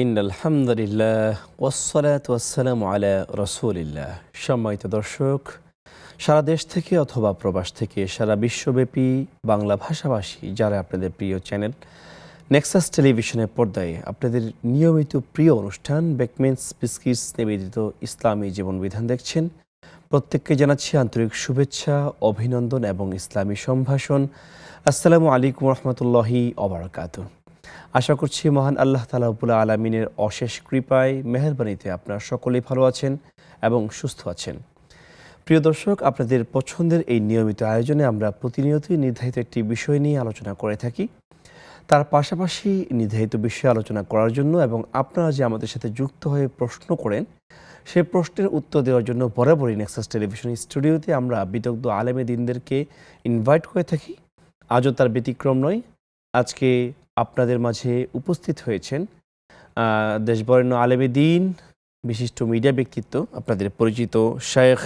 ইন্নাল হামদুলিল্লাহ ওয়াসসালাতু ওয়াসসালামু আলা রাসূলিল্লাহ। সম্মানিত দর্শক, সারা দেশ থেকে অথবা প্রবাস থেকে সারা বিশ্বব্যাপী বাংলা ভাষাভাষী যারা আপনাদের প্রিয় চ্যানেল নেক্সাস টেলিভিশনের পর্দায় আপনাদের নিয়মিত প্রিয় অনুষ্ঠান বেকমেন্স বিস্কিটস নিবেদিত ইসলামী জীবন বিধান দেখছেন, প্রত্যেককে জানাচ্ছি আন্তরিক শুভেচ্ছা, অভিনন্দন এবং ইসলামী সম্ভাষণ। আসসালামু আলাইকুম রহমতুল্লাহি ওবারাকাতুহু। আশা করছি মহান আল্লাহ তাআলা রব্বুল আলামিনের অশেষ কৃপায় মেহেরবানিতে আপনারা সকলেই ভালো আছেন এবং সুস্থ আছেন। প্রিয় দর্শক, আপনাদের পছন্দের এই নিয়মিত আয়োজনে আমরা প্রতিনিয়তই নির্ধারিত একটি বিষয় নিয়ে আলোচনা করে থাকি। তার পাশাপাশি নির্ধারিত বিষয়ে আলোচনা করার জন্য এবং আপনারা যে আমাদের সাথে যুক্ত হয়ে প্রশ্ন করেন সেই প্রশ্নের উত্তর দেওয়ার জন্য বরাবরই নেক্সাস টেলিভিশন স্টুডিওতে আমরা বিদগ্ধ আলেমে দ্বীনদেরকে ইনভাইট করে থাকি। আজও তার ব্যতিক্রম নয়। আজকে আপনাদের মাঝে উপস্থিত হয়েছেন দেশবরেণ্য আলেমে দ্বীন, বিশিষ্ট মিডিয়া ব্যক্তিত্ব, আপনাদের পরিচিত শায়েখ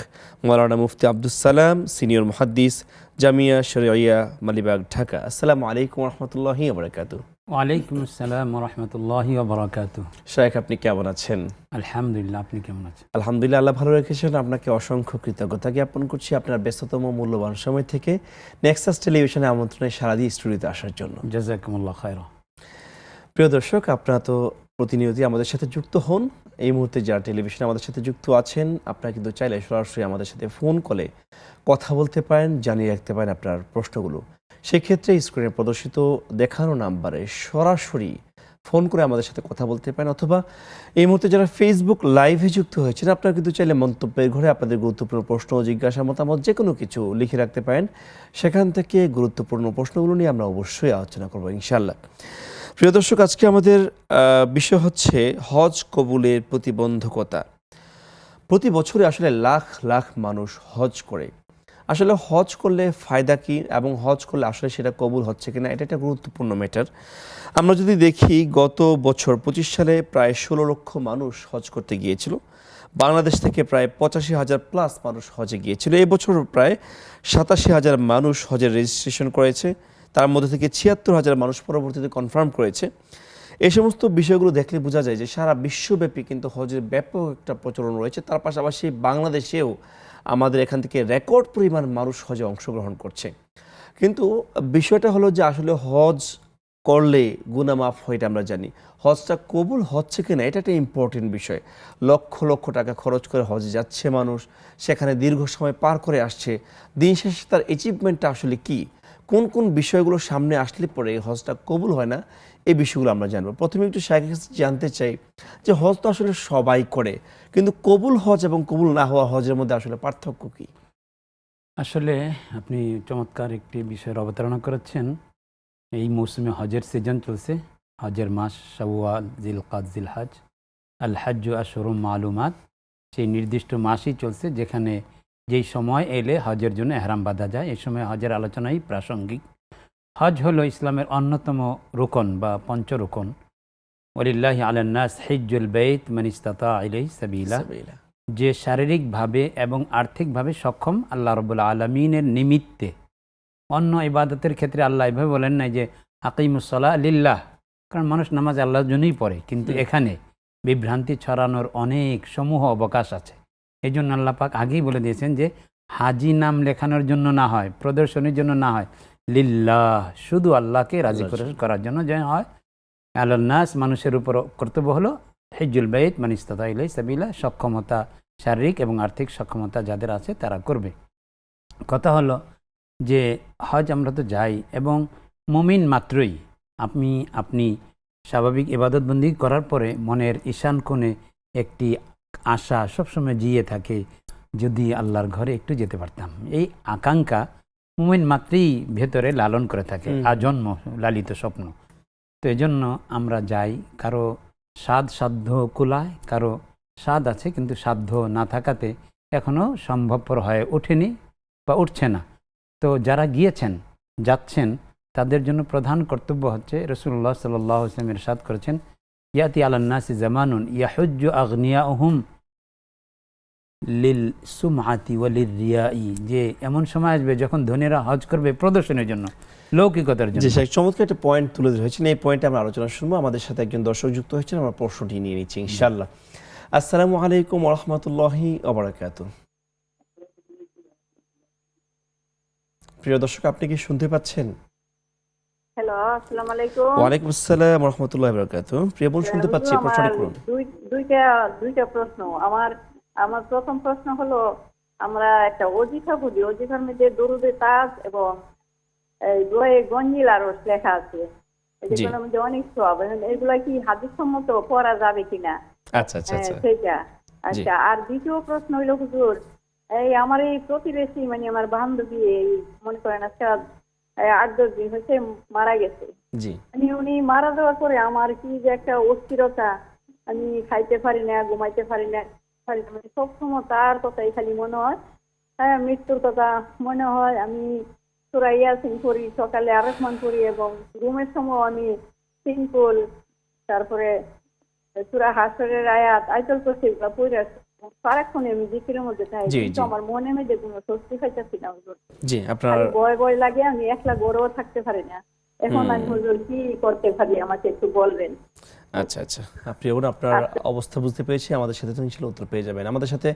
মাওলানা মুফতি আব্দুস সালাম, সিনিয়র মুহাদ্দিস, জামিয়া শরীয়া মালিবাগ, ঢাকা। আসসালামু আলাইকুম রহমতুল্লাহি ওয়া বারাকাতুহু। ওয়ালাইকুম আসসালাম ওয়া রাহমাতুল্লাহি ওয়া বারাকাতুহু। শায়েখ, আপনি কেমন আছেন? আলহামদুলিল্লাহ, আপনি কেমন আছেন? আলহামদুলিল্লাহ, আল্লাহ ভালো রেখেছেন। আপনাকে অসংখ্য কৃতজ্ঞতা জ্ঞাপন করছি আপনার ব্যস্ততম মূল্যবান সময় থেকে নেক্সাস টেলিভিশনে আমন্ত্রণে সাড়া দিয়ে স্টুডিওতে আসার জন্য। জাযাকুমুল্লাহ খায়রা। প্রিয় দর্শক, আপনারা তো প্রতিনিয়তই আমাদের সাথে যুক্ত হন। এই মুহূর্তে যারা টেলিভিশনে আমাদের সাথে যুক্ত আছেন, আপনারা কিন্তু চাইলে সরাসরি আমাদের সাথে ফোন কলে কথা বলতে পারেন, জানিয়ে রাখতে পারেন আপনার প্রশ্নগুলো। সেক্ষেত্রে স্ক্রিনে প্রদর্শিত দেখানো নাম্বারে সরাসরি ফোন করে আমাদের সাথে কথা বলতে পারেন, অথবা এই মুহূর্তে যারা ফেসবুক লাইভে যুক্ত হয়েছেন আপনারা কিন্তু চাইলে মন্তব্যের ঘরে আপনাদের গুরুত্বপূর্ণ প্রশ্ন, জিজ্ঞাসা, মতামত যে কোনো কিছু লিখে রাখতে পারেন। সেখান থেকে গুরুত্বপূর্ণ প্রশ্নগুলো নিয়ে আমরা অবশ্যই আলোচনা করবো ইনশাআল্লাহ। প্রিয় দর্শক, আজকে আমাদের বিষয় হচ্ছে হজ কবুলের প্রতিবন্ধকতা। প্রতি বছরে আসলে লাখ লাখ মানুষ হজ করে। আসলে হজ করলে ফায়দা কি এবং হজ করলে আসলে সেটা কবুল হচ্ছে কিনা, এটা একটা গুরুত্বপূর্ণ ম্যাটার। আমরা যদি দেখি, গত বছর 25 সালে প্রায় 16 লক্ষ মানুষ হজ করতে গিয়েছিল। বাংলাদেশ থেকে প্রায় 85,000 প্লাস মানুষ হজে গিয়েছিল। এই বছর প্রায় 87,000 মানুষ হজের রেজিস্ট্রেশন করেছে। তার মধ্যে থেকে 76,000 মানুষ পরবর্তীতে কনফার্ম করেছে। এই সমস্ত বিষয়গুলো দেখলে বোঝা যায় যে সারা বিশ্বব্যাপী কিন্তু হজের ব্যাপক একটা প্রচলন রয়েছে। তার পাশাপাশি বাংলাদেশেও আমাদের এখান থেকে রেকর্ড পরিমাণ মানুষ হজে অংশগ্রহণ করছে। কিন্তু বিষয়টা হলো যে আসলে হজ করলে গুনাহ মাফ হয়, এটা আমরা জানি। হজটা কবুল হচ্ছে কিনা এটা একটা ইম্পর্টেন্ট বিষয়। লক্ষ লক্ষ টাকা খরচ করে হজে যাচ্ছে মানুষ, সেখানে দীর্ঘ সময় পার করে আসছে। দিন শেষে তার অ্যাচিভমেন্টটা আসলে কি, কোন কোন বিষয়গুলো সামনে আসলে পরে হজটা কবুল হয় না, এই বিষয়গুলো আমরা জানবো। প্রথমে একটু শায়েখের কাছে জানতে চাই যে হজ তো আসলে সবাই করে, কিন্তু কবুল হজ এবং কবুল না হওয়া হজের মধ্যে আসলে পার্থক্য কি? আসলে আপনি চমৎকার একটি বিষয়ের অবতারণা করেছেন। এই মৌসুমে হজের সিজন চলছে। হজের মাস শাওয়াল, জিলকাদ, জিলহজ। আল হাজ্জু আশহুরুম মালুমাত। সেই নির্দিষ্ট মাসই চলছে যেখানে যেই সময় এলে হজের জন্য এহরাম বাঁধা যায়। এই সময় হজের আলোচনাই প্রাসঙ্গিক। হজ হলো ইসলামের অন্যতম রুকন বা পঞ্চরুকন। ওয়ালিল্লাহি আলান নাস হিজ্জুল বাইত মান ইসতাতা ইলাইহি সাবিলা। যে শারীরিকভাবে এবং আর্থিকভাবে সক্ষম, আল্লাহ রাব্বুল আলামিনের নিমিত্তে। অন্য ইবাদতের ক্ষেত্রে আল্লাহ এভাবে বলেন নাই যে আকিমুস-সালাহ লিল্লাহ, কারণ মানুষ নামাজ আল্লাহর জন্যই পড়ে। কিন্তু এখানে বিভ্রান্তি ছড়ানোর অনেক সমূহ অবকাশ আছে। এই জন্য আল্লাহ পাক আগেই বলে দিয়েছেন যে হাজি নাম লেখানোর জন্য না হয়, প্রদর্শনীর জন্য না হয়, লিল্লাহ, শুধু আল্লাহকে রাজি করার জন্য যে হয়। আলান নাস, মানুষের উপর কর্তব্য হলো হিজ্জুল বাইত মান ইসতাতা ইলাইহি সাবিলা। সক্ষমতা, শারীরিক এবং আর্থিক সক্ষমতা যাদের আছে তারা করবে। কথা হলো যে হজ আমরা তো যাই, এবং মুমিন মাত্রই আপনি স্বাভাবিক ইবাদতবন্দি করার পরে মনের ঈশান কোণে একটি আশা সবসময় জিয়ে থাকে, যদি আল্লাহর ঘরে একটু যেতে পারতাম। এই আকাঙ্ক্ষা মুমিন মাত্রই ভেতরে লালন করে থাকে, আজন্ম লালিত স্বপ্ন। তো এই জন্য আমরা যাই। কারো সাধ্য কুলায়, কারো স্বাদ আছে কিন্তু সাধ্য না থাকাতে এখনও সম্ভবপর হয়ে ওঠেনি বা উঠছে না। তো যারা গিয়েছেন, যাচ্ছেন, তাদের জন্য প্রধান কর্তব্য হচ্ছে, রাসূলুল্লাহ সাল্লাল্লাহু আলাইহি ওয়াসাল্লাম ইরশাদ করেছেন, ইয়াতি আলান নাসি জামানুন ইয়াহুজ্জু আগনিয়াহুম লিল সুমআতি ওয়ালির রিয়াই, যে এমন সময় আসবে যখন ধনীরা হজ করবে প্রদর্শনের জন্য, লৌকিকতার জন্য। জি শেখ, চমৎকার একটা পয়েন্ট তুলে ধরেছেন। এই পয়েন্টে আমরা আলোচনা শুনবো। আমাদের সাথে একজন দর্শক যুক্ত হয়েছেন, আমরা প্রশ্নটি নিয়ে নিচ্ছি ইনশাআল্লাহ। আসসালামু আলাইকুম ওয়া রাহমাতুল্লাহি ওয়া বারাকাতুহু। প্রিয় দর্শক, আপনি কি শুনতে পাচ্ছেন? হ্যালো, আসসালামু আলাইকুম। ওয়ালাইকুম আসসালাম ওয়া রাহমাতুল্লাহি ওয়া বারাকাতুহু। প্রিয় বোন, শুনতে পাচ্ছি, আমার প্রশ্নটি করুন। দুইটা প্রশ্ন। আমার প্রথম প্রশ্ন হলো, আমরা একটা ওজিফা বুঝি, ওজিফার মধ্যে দরুদে তাজ এবং এই দোয়ে গঞ্জিল আরো লেখা আছে, এগুলোর মধ্যে অনেক সওয়াব। এগুলা কি হাদিস সম্মত পড়া যাবে কিনা? আচ্ছা আচ্ছা আচ্ছা সেটা। আচ্ছা, আর দ্বিতীয় প্রশ্ন হইলো, হুজুর, এই আমার এই প্রতিবেশী, মানে আমার বান্ধবী, এই মনে করেন আজকে 8-10 দিন হয়েছে মারা গেছে। জি মানে উনি মারা যাওয়ার পরে আমার কি যে একটা অস্থিরতা, আমি খাইতে পারি না, ঘুমাইতে পারি না, মানে সবসময় তার কথাই খালি মনে হয়। হ্যাঁ, মৃত্যুর কথা মনে হয়। আমি সূরা ইয়াসিন পড়ি, সকালে আর-রহমান পড়ি, এবং ঘুমের সময় আমি সিম্পল, তারপরে সূরা হাসরের আয়াত, আয়াতুল কুরসি এগুলো পড়ে আসি। সারাক্ষণ আমি জিকিরের মধ্যে থাকি, জি, কিন্তু জি। আমার মনে মধ্যে কোনো স্বস্তি পাইতেছি না হুজুর। জি আপনার খালি ভয় ভয় লাগে, আমি একলা গড়েও থাকতে পারি না। এখন আমি হুজুর কি করতে পারি, আমাকে একটু বলবেন। আচ্ছা আচ্ছা, প্রিয় বোন, আপনার অবস্থা বুঝতে পেরেছি। আমাদের সাথে তো ইনশাআল্লাহ উত্তর পেয়ে যাবেন। আমাদের সাথে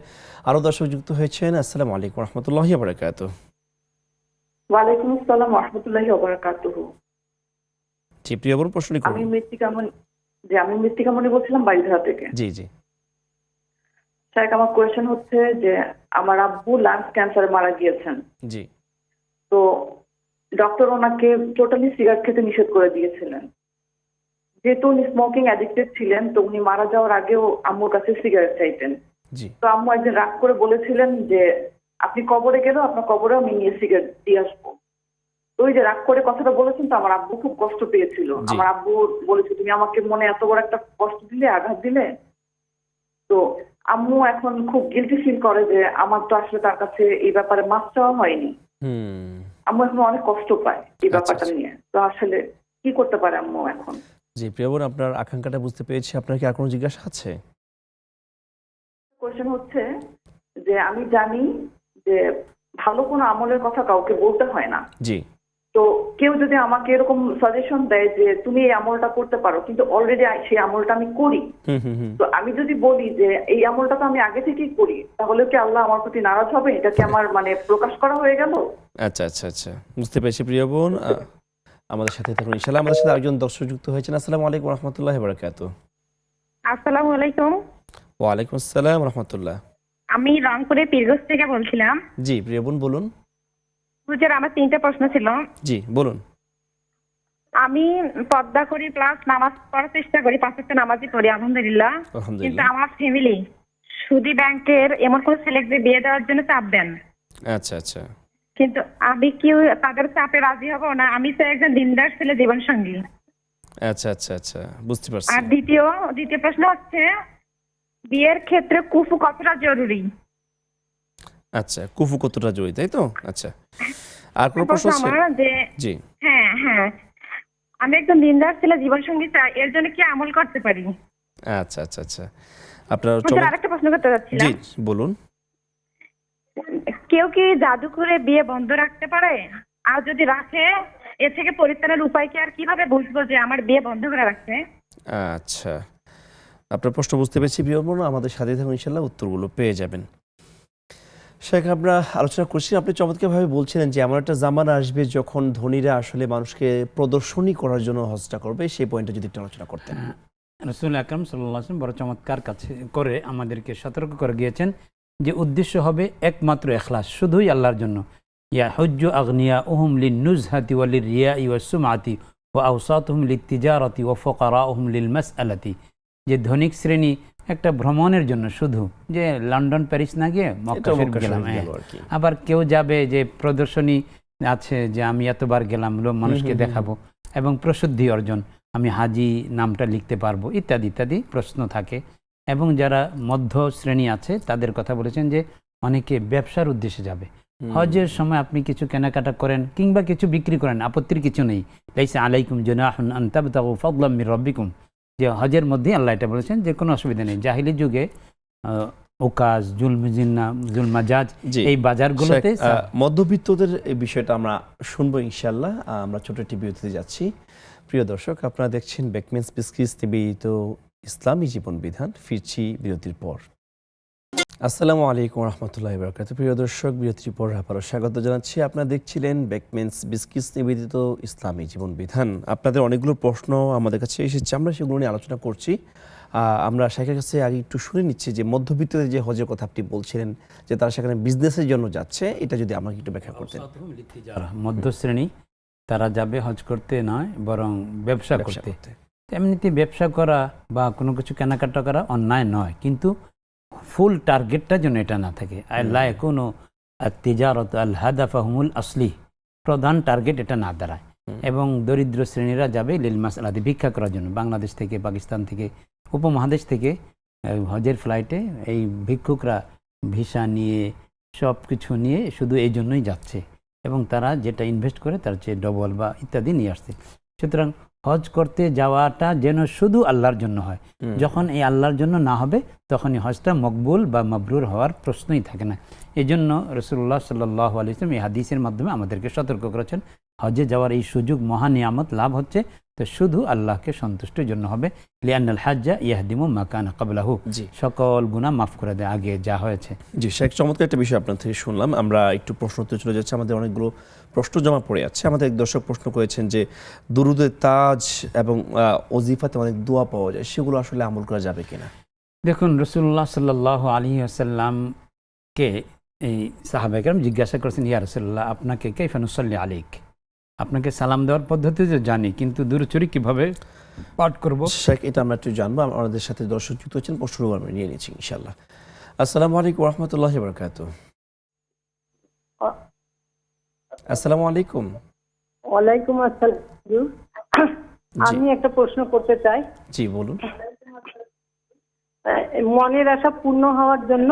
আরো দর্শক যুক্ত হয়েছেন। আসসালামু আলাইকুম ওয়া রাহমাতুল্লাহি ওয়া বারাকাতুহু। ওয়ালাইকুম আসসালাম ওয়া রাহমাতুল্লাহি ওয়া বারাকাতুহু। জি প্রিয় বোন, প্রশ্নটি আমি করুন। মৃত্তিকামণি বলছিলাম বাড়িধারা থেকে। জি জি স্যার, আমার কোয়েশ্চেন হচ্ছে যে আমার আব্বু লাংস ক্যান্সারে মারা গিয়েছেন। জি তো ডক্টর ওনাকে টোটালি সিগারেট খেতে নিষেধ করে দিয়েছিলেন। যেহেতু উনি স্মোকিং অ্যাডিক্টেড ছিলেন, তো উনি মারা যাওয়ার আগেও আম্মুর কাছে সিগারেট চাইতেন। জি তো আম্মু একদিন রাগ করে বলেছিলেন যে আপনি কবরে গেলেও আপনার কবরেও আমি নিয়ে সিগারেট দিয়ে আসবো। তো ওই যে রাগ করে কথাটা বলেছেন, তো আমার আব্বু খুব কষ্ট পেয়েছিল। জি। আমার আব্বু বলেছে, তুমি আমাকে মনে এত বড় একটা কষ্ট দিলে, আঘাত দিলে। তো আম্মু এখন খুব গিল্টি ফিল করে যে আমার তো আসলে তার কাছে এই ব্যাপারে মাপ চাওয়া হয়নি। হুম আম্মু এখন অনেক কষ্ট পায় এই ব্যাপারটা নিয়ে। তো আসলে কি করতে পারে আম্মু এখন? জি প্রিয় বোন, আপনার আকাঙ্ক্ষাটা বুঝতে পেরেছি। আপনার কি আর কোনো জিজ্ঞাসা আছে? কোয়েশ্চেন হচ্ছে যে আমি জানি যে ভালো কোনো আমলের কথা কাউকে বলতে হয় না। জি তো কেউ যদি আমাকে এরকম সাজেশন দেয় যে তুমি এই আমলটা করতে পারো, কিন্তু অলরেডি সেই আমলটা আমি করি, হুম হুম হুম তো আমি যদি বলি যে এই আমলটা তো আমি আগে থেকেই করি, তাহলে কি আল্লাহ আমার প্রতি নারাজ হবে? এটা কি আমার মানে প্রকাশ করা হয়ে গেল? আচ্ছা আচ্ছা আচ্ছা, বুঝতে পেরেছি প্রিয় বোন। আমাদের সাথে থাকুন ইনশাআল্লাহ। আমাদের সাথে আরেকজন দর্শক যুক্ত হয়েছেন। আসসালামু আলাইকুম ওয়া রাহমাতুল্লাহি ওয়া বারাকাতুহু। আসসালামু আলাইকুম। ওয়া আলাইকুম আসসালাম ওয়া রাহমাতুল্লাহ। আমি রংপুরের পীরগঞ্জ থেকে বলছিলাম। জি প্রিয় বোন, বলুন। হুজুর, আমার 3টা প্রশ্ন ছিল। জি বলুন। আমি পর্দা করি, প্লাস নামাজ পড়ার চেষ্টা করি, 5 ওয়াক্ত নামাজই পড়ি আলহামদুলিল্লাহ। কিন্তু আলহামদুলিল্লাহ। আমার ফ্যামিলি সুদী ব্যাংকের এমন কোন ছেলেকে বিয়ে দেওয়ার জন্য চাপ দেন, আচ্ছা আচ্ছা কিন্তু আমি কি তাদের চাপে রাজি হব না? আমি তো একজন দিনদার ছেলে, জীবন সঙ্গী। আচ্ছা আচ্ছা আচ্ছা, বুঝতে পারছি। আর দ্বিতীয় প্রশ্ন হচ্ছে, বিয়ের ক্ষেত্রে কুফু কতটা জরুরি? আচ্ছা, কুফু কতটা জড়ি, তাই তো? আচ্ছা, আর কোনো প্রশ্ন আছে? আমার যে জি হ্যাঁ হ্যাঁ, আমি একজন দিনদার ছেলে, জীবন সঙ্গী চাই, এর জন্য কি আমল করতে পারি? আচ্ছা আচ্ছা আচ্ছা, আপনার হুজুর, আরেকটা প্রশ্ন করতে জি যাচ্ছিলাম। বলুন। কেউ কি জাদু করে বিয়ে বন্ধ রাখতে পারে? আর যদি রাখে, এ থেকে পরিত্রাণের উপায় কি? আর কিভাবে বুঝবো যে আমার বিয়ে বন্ধ করে রাখছে? আচ্ছা, আপনার প্রশ্ন বুঝতে পেরেছি প্রিয় বোন। আমাদের সাথে থাকুন ইনশাআল্লাহ, উত্তরগুলো পেয়ে যাবেন। শেখ, আমরা আলোচনা করছি, আপনি চমৎকারভাবে বলছিলেন যে এমন একটা জামানা আসবে যখন ধনীরা আসলে মানুষকে প্রদর্শনী করার জন্য হজটা করবে। সেই পয়েন্টটা যদি একটু আলোচনা করতেন। রাসূল আকরাম সাল্লাল্লাহু আলাইহি ওয়াসাল্লাম বড় চমৎকার কাছে করে আমাদেরকে সতর্ক করে গিয়েছেন যে উদ্দেশ্য হবে একমাত্র ইখলাস, শুধুই আল্লাহর জন্য। ইয়া হুজ্জু আগনিয়াউহুম লিন-নুজহাতি ওয়া লির-রিয়াই ওয়াস-সুমআতি ওয়া আওসাতুহুম লিত-তিজারাতি ওয়া ফুকারাউহুম লিল-মাসআলাতি। যে ধনিক শ্রেণী একটা ভ্রমণের জন্য, শুধু যে লন্ডন প্যারিস না গিয়ে মক্কা শরীফ গেলাম। আবার কেউ যাবে যে প্রদর্শনী আছে যে আমি এতবার গেলাম, মানুষকে দেখাবো এবং প্রসিদ্ধি অর্জন, আমি হাজি নামটা লিখতে পারবো, ইত্যাদি ইত্যাদি প্রশ্ন থাকে। এবং যারা মধ্য শ্রেণী আছে তাদের কথা বলেছেন যে অনেকে ব্যবসার উদ্দেশ্যে যাবে। হজের সময় আপনি কিছু কেনাকাটা করেন কিংবা কিছু বিক্রি করেন, আপত্তির কিছু নেই। লাইসা আলাইকুম জুনাহুন আন তাবতাগু ফাদলাম মির রাব্বিকুম, যে হজের মধ্যে আল্লাহ এটা বলেছেন যে কোনো অসুবিধা নেই। জাহিলি যুগে ওকাজ, জুলমিজিন্না, জুলমাজাজ, জি। এই বাজারগুলোতে শেখ, মধ্যবিত্তদের এই বিষয়টা আমরা শুনবো ইনশাল্লাহ। আমরা ছোট একটি বিরতিতে যাচ্ছি। প্রিয় দর্শক, আপনারা দেখছেন বেকমেন্স বিস্কিটস নিবেদিত ইসলামী জীবন বিধান। ফিরছি বিরতির পর। আসসালামু আলাইকুম রহমতুল্লাহ বরকাত। প্রিয় দর্শক, বিরতির পর আবারও স্বাগত জানাচ্ছি। আপনারা দেখছিলেন বেকমেন্স বিস্কিটস নিবেদিত ইসলামী জীবন বিধান। আপনাদের অনেকগুলো প্রশ্ন আমাদের কাছে এসেছে, আমরা সেগুলো নিয়ে আলোচনা করছি। আমরা শেখের কাছে আগে একটু শুনে নিচ্ছি যে মধ্যবিত্তদের যে হজের কথা আপনি বলছিলেন যে তারা সেখানে বিজনেসের জন্য যাচ্ছে, এটা যদি আমাকে একটু ব্যাখ্যা করতেন। যারা মধ্যশ্রেণী তারা যাবে হজ করতে নয়, বরং ব্যবসা ব্যবসা করতে। করতে। এমনিতে ব্যবসা করা বা কোনো কিছু কেনাকাটা করা অন্যায় নয়, কিন্তু ফুল টার্গেটটা যেন এটা না থাকে। আল্লাহ কোনো তিজারত আল হাদাফাহুমুল আসলি, প্রধান টার্গেট এটা না দাঁড়ায়। এবং দরিদ্র শ্রেণীরা যাবে লিল মাসআলাতি, ভিক্ষা করার জন্য। বাংলাদেশ থেকে, পাকিস্তান থেকে, উপমহাদেশ থেকে হজের ফ্লাইটে এই ভিক্ষুকরা ভিসা নিয়ে সব কিছু নিয়ে শুধু এই জন্যই যাচ্ছে, এবং তারা যেটা ইনভেস্ট করে তার চেয়ে ডবল বা ইত্যাদি নিয়ে আসছে। সুতরাং হজ করতে যাওয়াটা যেন শুধু আল্লাহর জন্য হয়। যখন এই আল্লাহর জন্য না হবে, তখনই হজটা মকবুল বা মাবরুর হওয়ার প্রশ্নই থাকে না। এই জন্য রাসূলুল্লাহ সাল্লাল্লাহু আলাইহি ওয়াসাল্লাম এই হাদিসের মাধ্যমে আমাদেরকে সতর্ক করেছেন, হজে যাওয়ার এই সুযোগ মহা নিয়ামত লাভ হচ্ছে, তো শুধু আল্লাহকে সন্তুষ্টির জন্য হবে। লিআন্নাল হাজ্জা ইয়াহদিমু মা কানা ক্বাবলাহু, জি। সকল গুনাহ মাফ করে দেয় আগে যা হয়েছে। জি শেখ, চমৎকার একটা বিষয় আপনার থেকে শুনলাম। আমরা একটু প্রশ্নতে চলে যাচ্ছি। আমাদের অনেকগুলো প্রশ্ন জমা পড়ে আছে। আমাদের এক দর্শক প্রশ্ন করেছেন যে দুরুদে তাজ এবং ওজিফাতে অনেক দোয়া পাওয়া যায়, সেগুলো আসলে আমল করা যাবে কিনা? দেখুন, রাসূলুল্লাহ সাল্লাল্লাহু আলাইহি ওয়াসাল্লামকে এই সাহাবায়ে কেরাম জিজ্ঞাসা করেছেন, ইয়া রাসূলুল্লাহ, আপনাকে কাইফা নুসাল্লি আলাইক, আপনাকে সালাম দেওয়ার পদ্ধতি তো জানি, কিন্তু দূরচুরি কিভাবে পাঠ করব? শেখ, এটা আমরা একটু জানবো। আমাদের সাথে দর্শক যুক্ত হচ্ছেন, প্রশ্নগুলো আমরা নিয়ে নিচ্ছি ইনশাল্লাহ। আসসালামু আলাইকুম রহমতুল্লাহি ওয়া বারাকাতুহু। আসসালামু আলাইকুম। ওয়ালাইকুম আসসালাম। আমি একটা প্রশ্ন করতে চাই। জি বলুন। মনের আশা পূর্ণ হওয়ার জন্য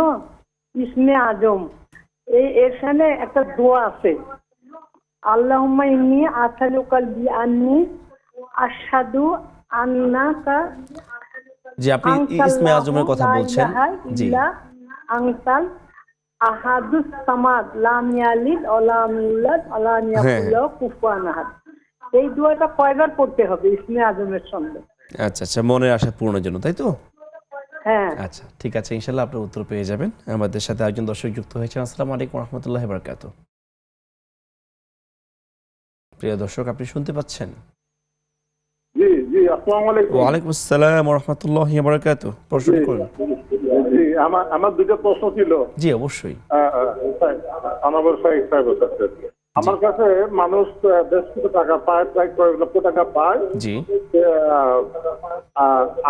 ইসমে আজম এর সামনে একটা দোয়া আছে, আল্লাহুম্মা ইন্নী আসালুকাল বি আন্নি আশহাদু আন্নাকা জি, আপনি ইসমে আজমের কথা বলছেন। জি, আনতাল আহাদুস সামাদ লাম ইয়ালিদ ওয়া লাম ইউলাদ ওয়া লাম ইয়াকুল লাহু কুফুয়ান আহাদ। এই দোয়াটা কয়বার পড়তে হবে ইসমে আজমের সঙ্গে? আচ্ছা আচ্ছা, মনের আশা পূরণের জন্য, তাই তো? হ্যাঁ। আচ্ছা, ঠিক আছে, ইনশাল্লাহ আপনার উত্তর পেয়ে যাবেন। আমাদের সাথে একজন দর্শক যুক্ত হয়েছেন। আসসালামু আলাইকুম রহমতুল্লাহি ওয়া বারাকাতুহু। প্রিয় দর্শক, আপনি শুনতে পাচ্ছেন? জি জি, আসসালামু আলাইকুম। ওয়ালাইকুম আসসালাম ওয়া রাহমাতুল্লাহি ওয়া বারাকাতুহু। প্রশ্ন করুন। জি, আমার দুটো প্রশ্ন ছিল। জি অবশ্যই। আমার আমার কাছে মানুষ বেশ কিছু টাকা পায়, প্রায় কয়েক লক্ষ টাকা পায়। জি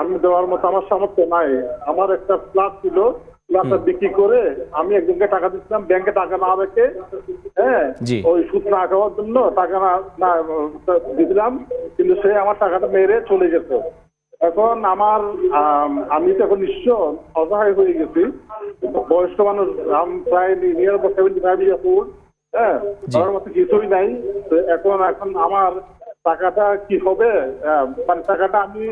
আমি দেওয়ার মতো আমার সামর্থ্য নাই। আমার একটা ফ্ল্যাট ছিল, ফ্ল্যাটটা বিক্রি করে আমি একজনকে টাকা দিচ্ছিলাম, ব্যাংকে টাকা না রেখে, হ্যাঁ, জি। ওই সুদ না খাওয়ার জন্য টাকা না দিলাম, কিন্তু সে আমার টাকাটা মেরে চলে যেত। এখন আমি তো এখন নিঃস্ব, অসহায় হয়ে গেছি। বয়স্ক মানুষ, প্রায় নিয়ার 75 ইয়ার্স ওল্ড, হ্যাঁ, আমার মতো কিছুই নাই। তো এখন আমার টাকাটা কি হবে? মানে টাকাটা আমি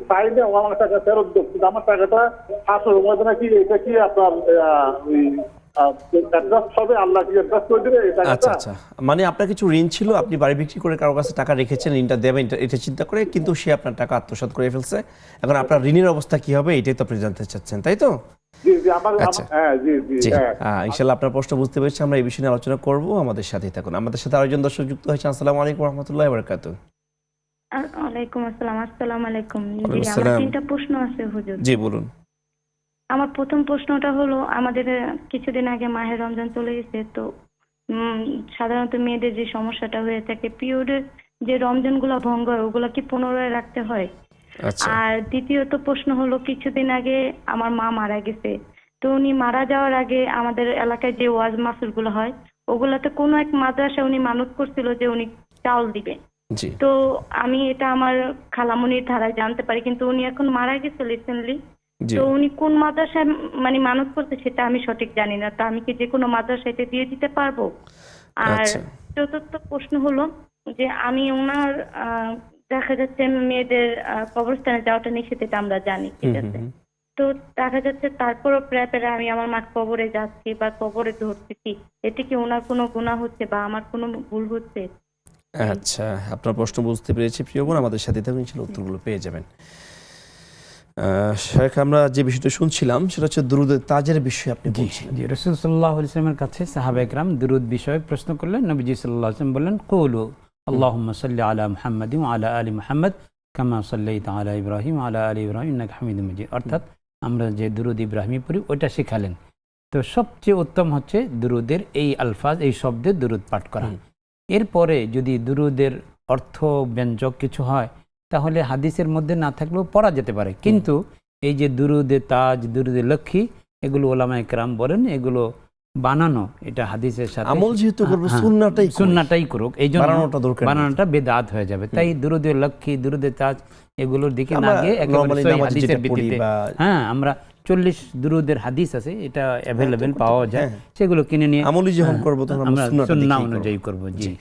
চাই না, আমার টাকা ফেরত দেব, কিন্তু আমার টাকাটা আসল মধ্যে নাকি, এটা কি আপনার অ্যাডজাস্ট হবে? আল্লাহ কি অ্যাডজাস্ট করে দেবে এই আচ্ছা টাকাটা? আচ্ছা, মানে আপনার কিছু ঋণ ছিল, আপনি বাড়ি বিক্রি করে কারো কাছে টাকা রেখেছেন, ঋণটা দেবেন এটা চিন্তা করে, কিন্তু সে আপনার টাকা আত্মসাৎ করে ফেলছে। এখন আপনার ঋণের অবস্থা কি হবে, এটাই তো আপনি জানতে চাচ্ছেন, তাই তো? জি জি, আচ্ছা। হ্যাঁ, জি জি, জি, হ্যাঁ। ইনশাআল্লাহ আপনার প্রশ্ন বুঝতে পেরেছি। আমরা এই বিষয়ে নিয়ে আলোচনা করব, আমাদের সাথেই থাকুন। আমাদের সাথে আরেকজন দর্শক যুক্ত হয়েছে। আসসালামু আলাইকুম রহমতুল্লাহি ওয়া বারাকাতুহু। ওয়ালাইকুম আসসালাম। আসসালামু আলাইকুম। জি, ওয়ালাইকুম আমার আসসালাম। 3টা প্রশ্ন আছে হুজুর। জি বলুন। আমার প্রথম প্রশ্নটা হলো, আমাদের কিছুদিন আগে মাহে রমজান চলে গেছে, তো সাধারণত মেয়েদের যে সমস্যাটা হয়ে থাকে, পিরিয়ডের যে রমজানগুলো ভঙ্গ হয়, ওগুলো কি পুনরায় রাখতে হয়? আচ্ছা। আর দ্বিতীয়ত প্রশ্ন হলো, কিছুদিন আগে আমার মা মারা গেছে, তো উনি মারা যাওয়ার আগে আমাদের এলাকায় যে ওয়াজ মাহফিল গুলো হয়, ওগুলাতে কোনো এক মাদ্রাসা উনি মানত করছিল যে উনি চাউল দিবে। জি তো আমি এটা আমার খালামুনির ধারায় জানতে পারি, কিন্তু উনি এখন মারা গেছে রিসেন্টলি। জি তো উনি কোন মাদ্রাসায় মানে মানত করতে সেটা আমি সঠিক জানি না, তো আমি কি যে কোনো মাদ্রাসাতে দিয়ে দিতে পারবো? আর আচ্ছা। চতুর্থ প্রশ্ন হলো যে আমি ওনার দেখা যাচ্ছে মেয়েদের কবরস্থানে যাওয়াটা নিষেধ, এটা আমরা জানি, ঠিক আছে। তো দেখা যাচ্ছে তারপরও প্রেপেরা আমি আমার মা কবরে যাচ্ছি বা কবরে ধরতেছি, এতে কি ওনার কোনো গুনাহ হচ্ছে বা আমার কোনো ভুল হচ্ছে? আচ্ছা, আপনার প্রশ্ন বুঝতে পেরেছি প্রিয় বোন, আমাদের সাথে থাকুন, ইনশাআল্লাহ উত্তরগুলো পেয়ে যাবেন। শেখ, আমরা যে বিষয়টা শুনছিলাম সেটা হচ্ছে দুরুদ তাজের বিষয়ে আপনি বলছিলেন। জি, রাসূল সাল্লাল্লাহু আলাইহি ওয়াসাল্লামের কাছে সাহাবা একরাম দুরুদ বিষয়ে প্রশ্ন করলেন। নবীজি সাল্লাল্লাহু আলাইহি ওয়াসাল্লাম বললেন, কুলু আল্লাহুম্মা সাল্লি আলা মুহাম্মাদিন ওয়া আলা আলি মুহাম্মাদ কামা সাল্লাইতা আলা ইব্রাহিম ওয়া আলা আলি ইব্রাহিম ইন্নাকা হামিদুম মাজিদ। অর্থাৎ আমরা যে দুরুদ ইব্রাহিমি পড়ি ওটা শেখালেন। তো সবচেয়ে উত্তম হচ্ছে দুরুদের এই আলফাজ, এই শব্দের দুরুদ পাঠ করা। এরপরে যদি দুরুদের অর্থ ব্যঞ্জক কিছু হয় তাহলে হাদিসের মধ্যে না থাকলেও পড়া যেতে পারে, কিন্তু এই যে দুরুদে তাজ, দুরুদে লক্ষ্মী, এগুলো ওলামায়ে কেরাম বলেন এগুলো বানানো, এটা হাদিসের সাথে আমল যেহেতু করব হ্যাঁ, সুন্নাহটাই করুক, এই জন্য বানানোটা দরকার নেই। বানানোটা বেদাত হয়ে যাবে। তাই দুরুদে লক্ষ্মী, দুরুদে তাজ এগুলোর দিকে না আমরা গিয়ে একেবারে normally সহিহ নামাজে হাদিসের যেটা পড়ি ভিত্তিতে, বা- হ্যাঁ, আমরা 40 দুরুদের হাদিস আছে, এটা অ্যাভেলেবেল পাওয়া যায়, হ্যাঁ। সেগুলো কিনে নিয়ে আমলি যখন করব তখন আমরা সুন্নাহটা সুন্নাহ দেখেই করব। অনুযায়ী করব। জি,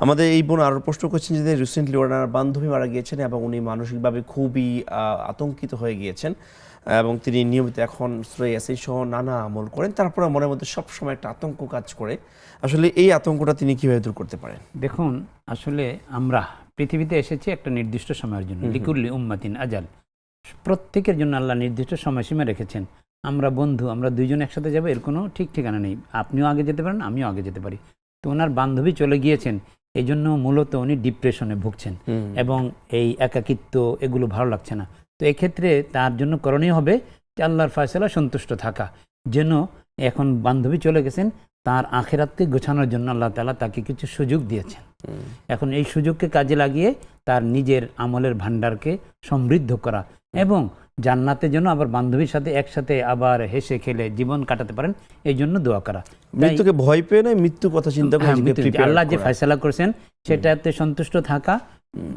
আমাদের এই বোন আরো প্রশ্ন করছেন যে রিসেন্টলি ওনার বান্ধবী মারা গিয়েছেন এবং উনি মানসিকভাবে খুবই আতঙ্কিত হয়ে গিয়েছেন এবং তিনি নিয়মিত এখন সূরা ইয়াসিন সহ নানা আমল করেন, তারপরে মনের মধ্যে সবসময় একটা আতঙ্ক কাজ করে। আসলে এই আতঙ্কটা তিনি কিভাবে দূর করতে পারেন? দেখুন, আসলে আমরা পৃথিবীতে এসেছি একটা নির্দিষ্ট সময়ের জন্য, লিকুল্লি উম্মাতিন আজাল, প্রত্যেকের জন্য আল্লাহ নির্দিষ্ট সময়সীমা রেখেছেন। আমরা বন্ধু, আমরা দুইজন একসাথে যাবো এর কোনো ঠিক ঠিকানা নেই, আপনিও আগে যেতে পারেন, আমিও আগে যেতে পারি। তো ওনার বান্ধবী চলে গিয়েছেন, এই জন্য মূলত উনি ডিপ্রেশনে ভুগছেন এবং এই একাকিত্ব এগুলো ভালো লাগছে না। তো এক্ষেত্রে তার জন্য করণীয় হবে যে আল্লাহর ফয়সালা সন্তুষ্ট থাকা, যেন এখন বান্ধবী চলে গেছেন, তার আখিরাতকে গোছানোর জন্য আল্লাহ তাআলা তাকে কিছু সুযোগ দিয়েছেন। এখন এই সুযোগকে কাজে লাগিয়ে তার নিজের আমলের ভান্ডারকে সমৃদ্ধ করা এবং জান্নাতে যেন আবার বান্ধবীর সাথে একসাথে আবার হেসে খেলে জীবন কাটাতে পারেন, এই জন্য দোয়া করা। মৃত্যুকে ভয় পেয়ে নয়, মৃত্যু কথা চিন্তা করে হ্যাঁ, নিজেকে মৃত্যু, prepare আল্লাহ যে করা। ফয়সালা করেছেন সেটাতে সন্তুষ্ট থাকা,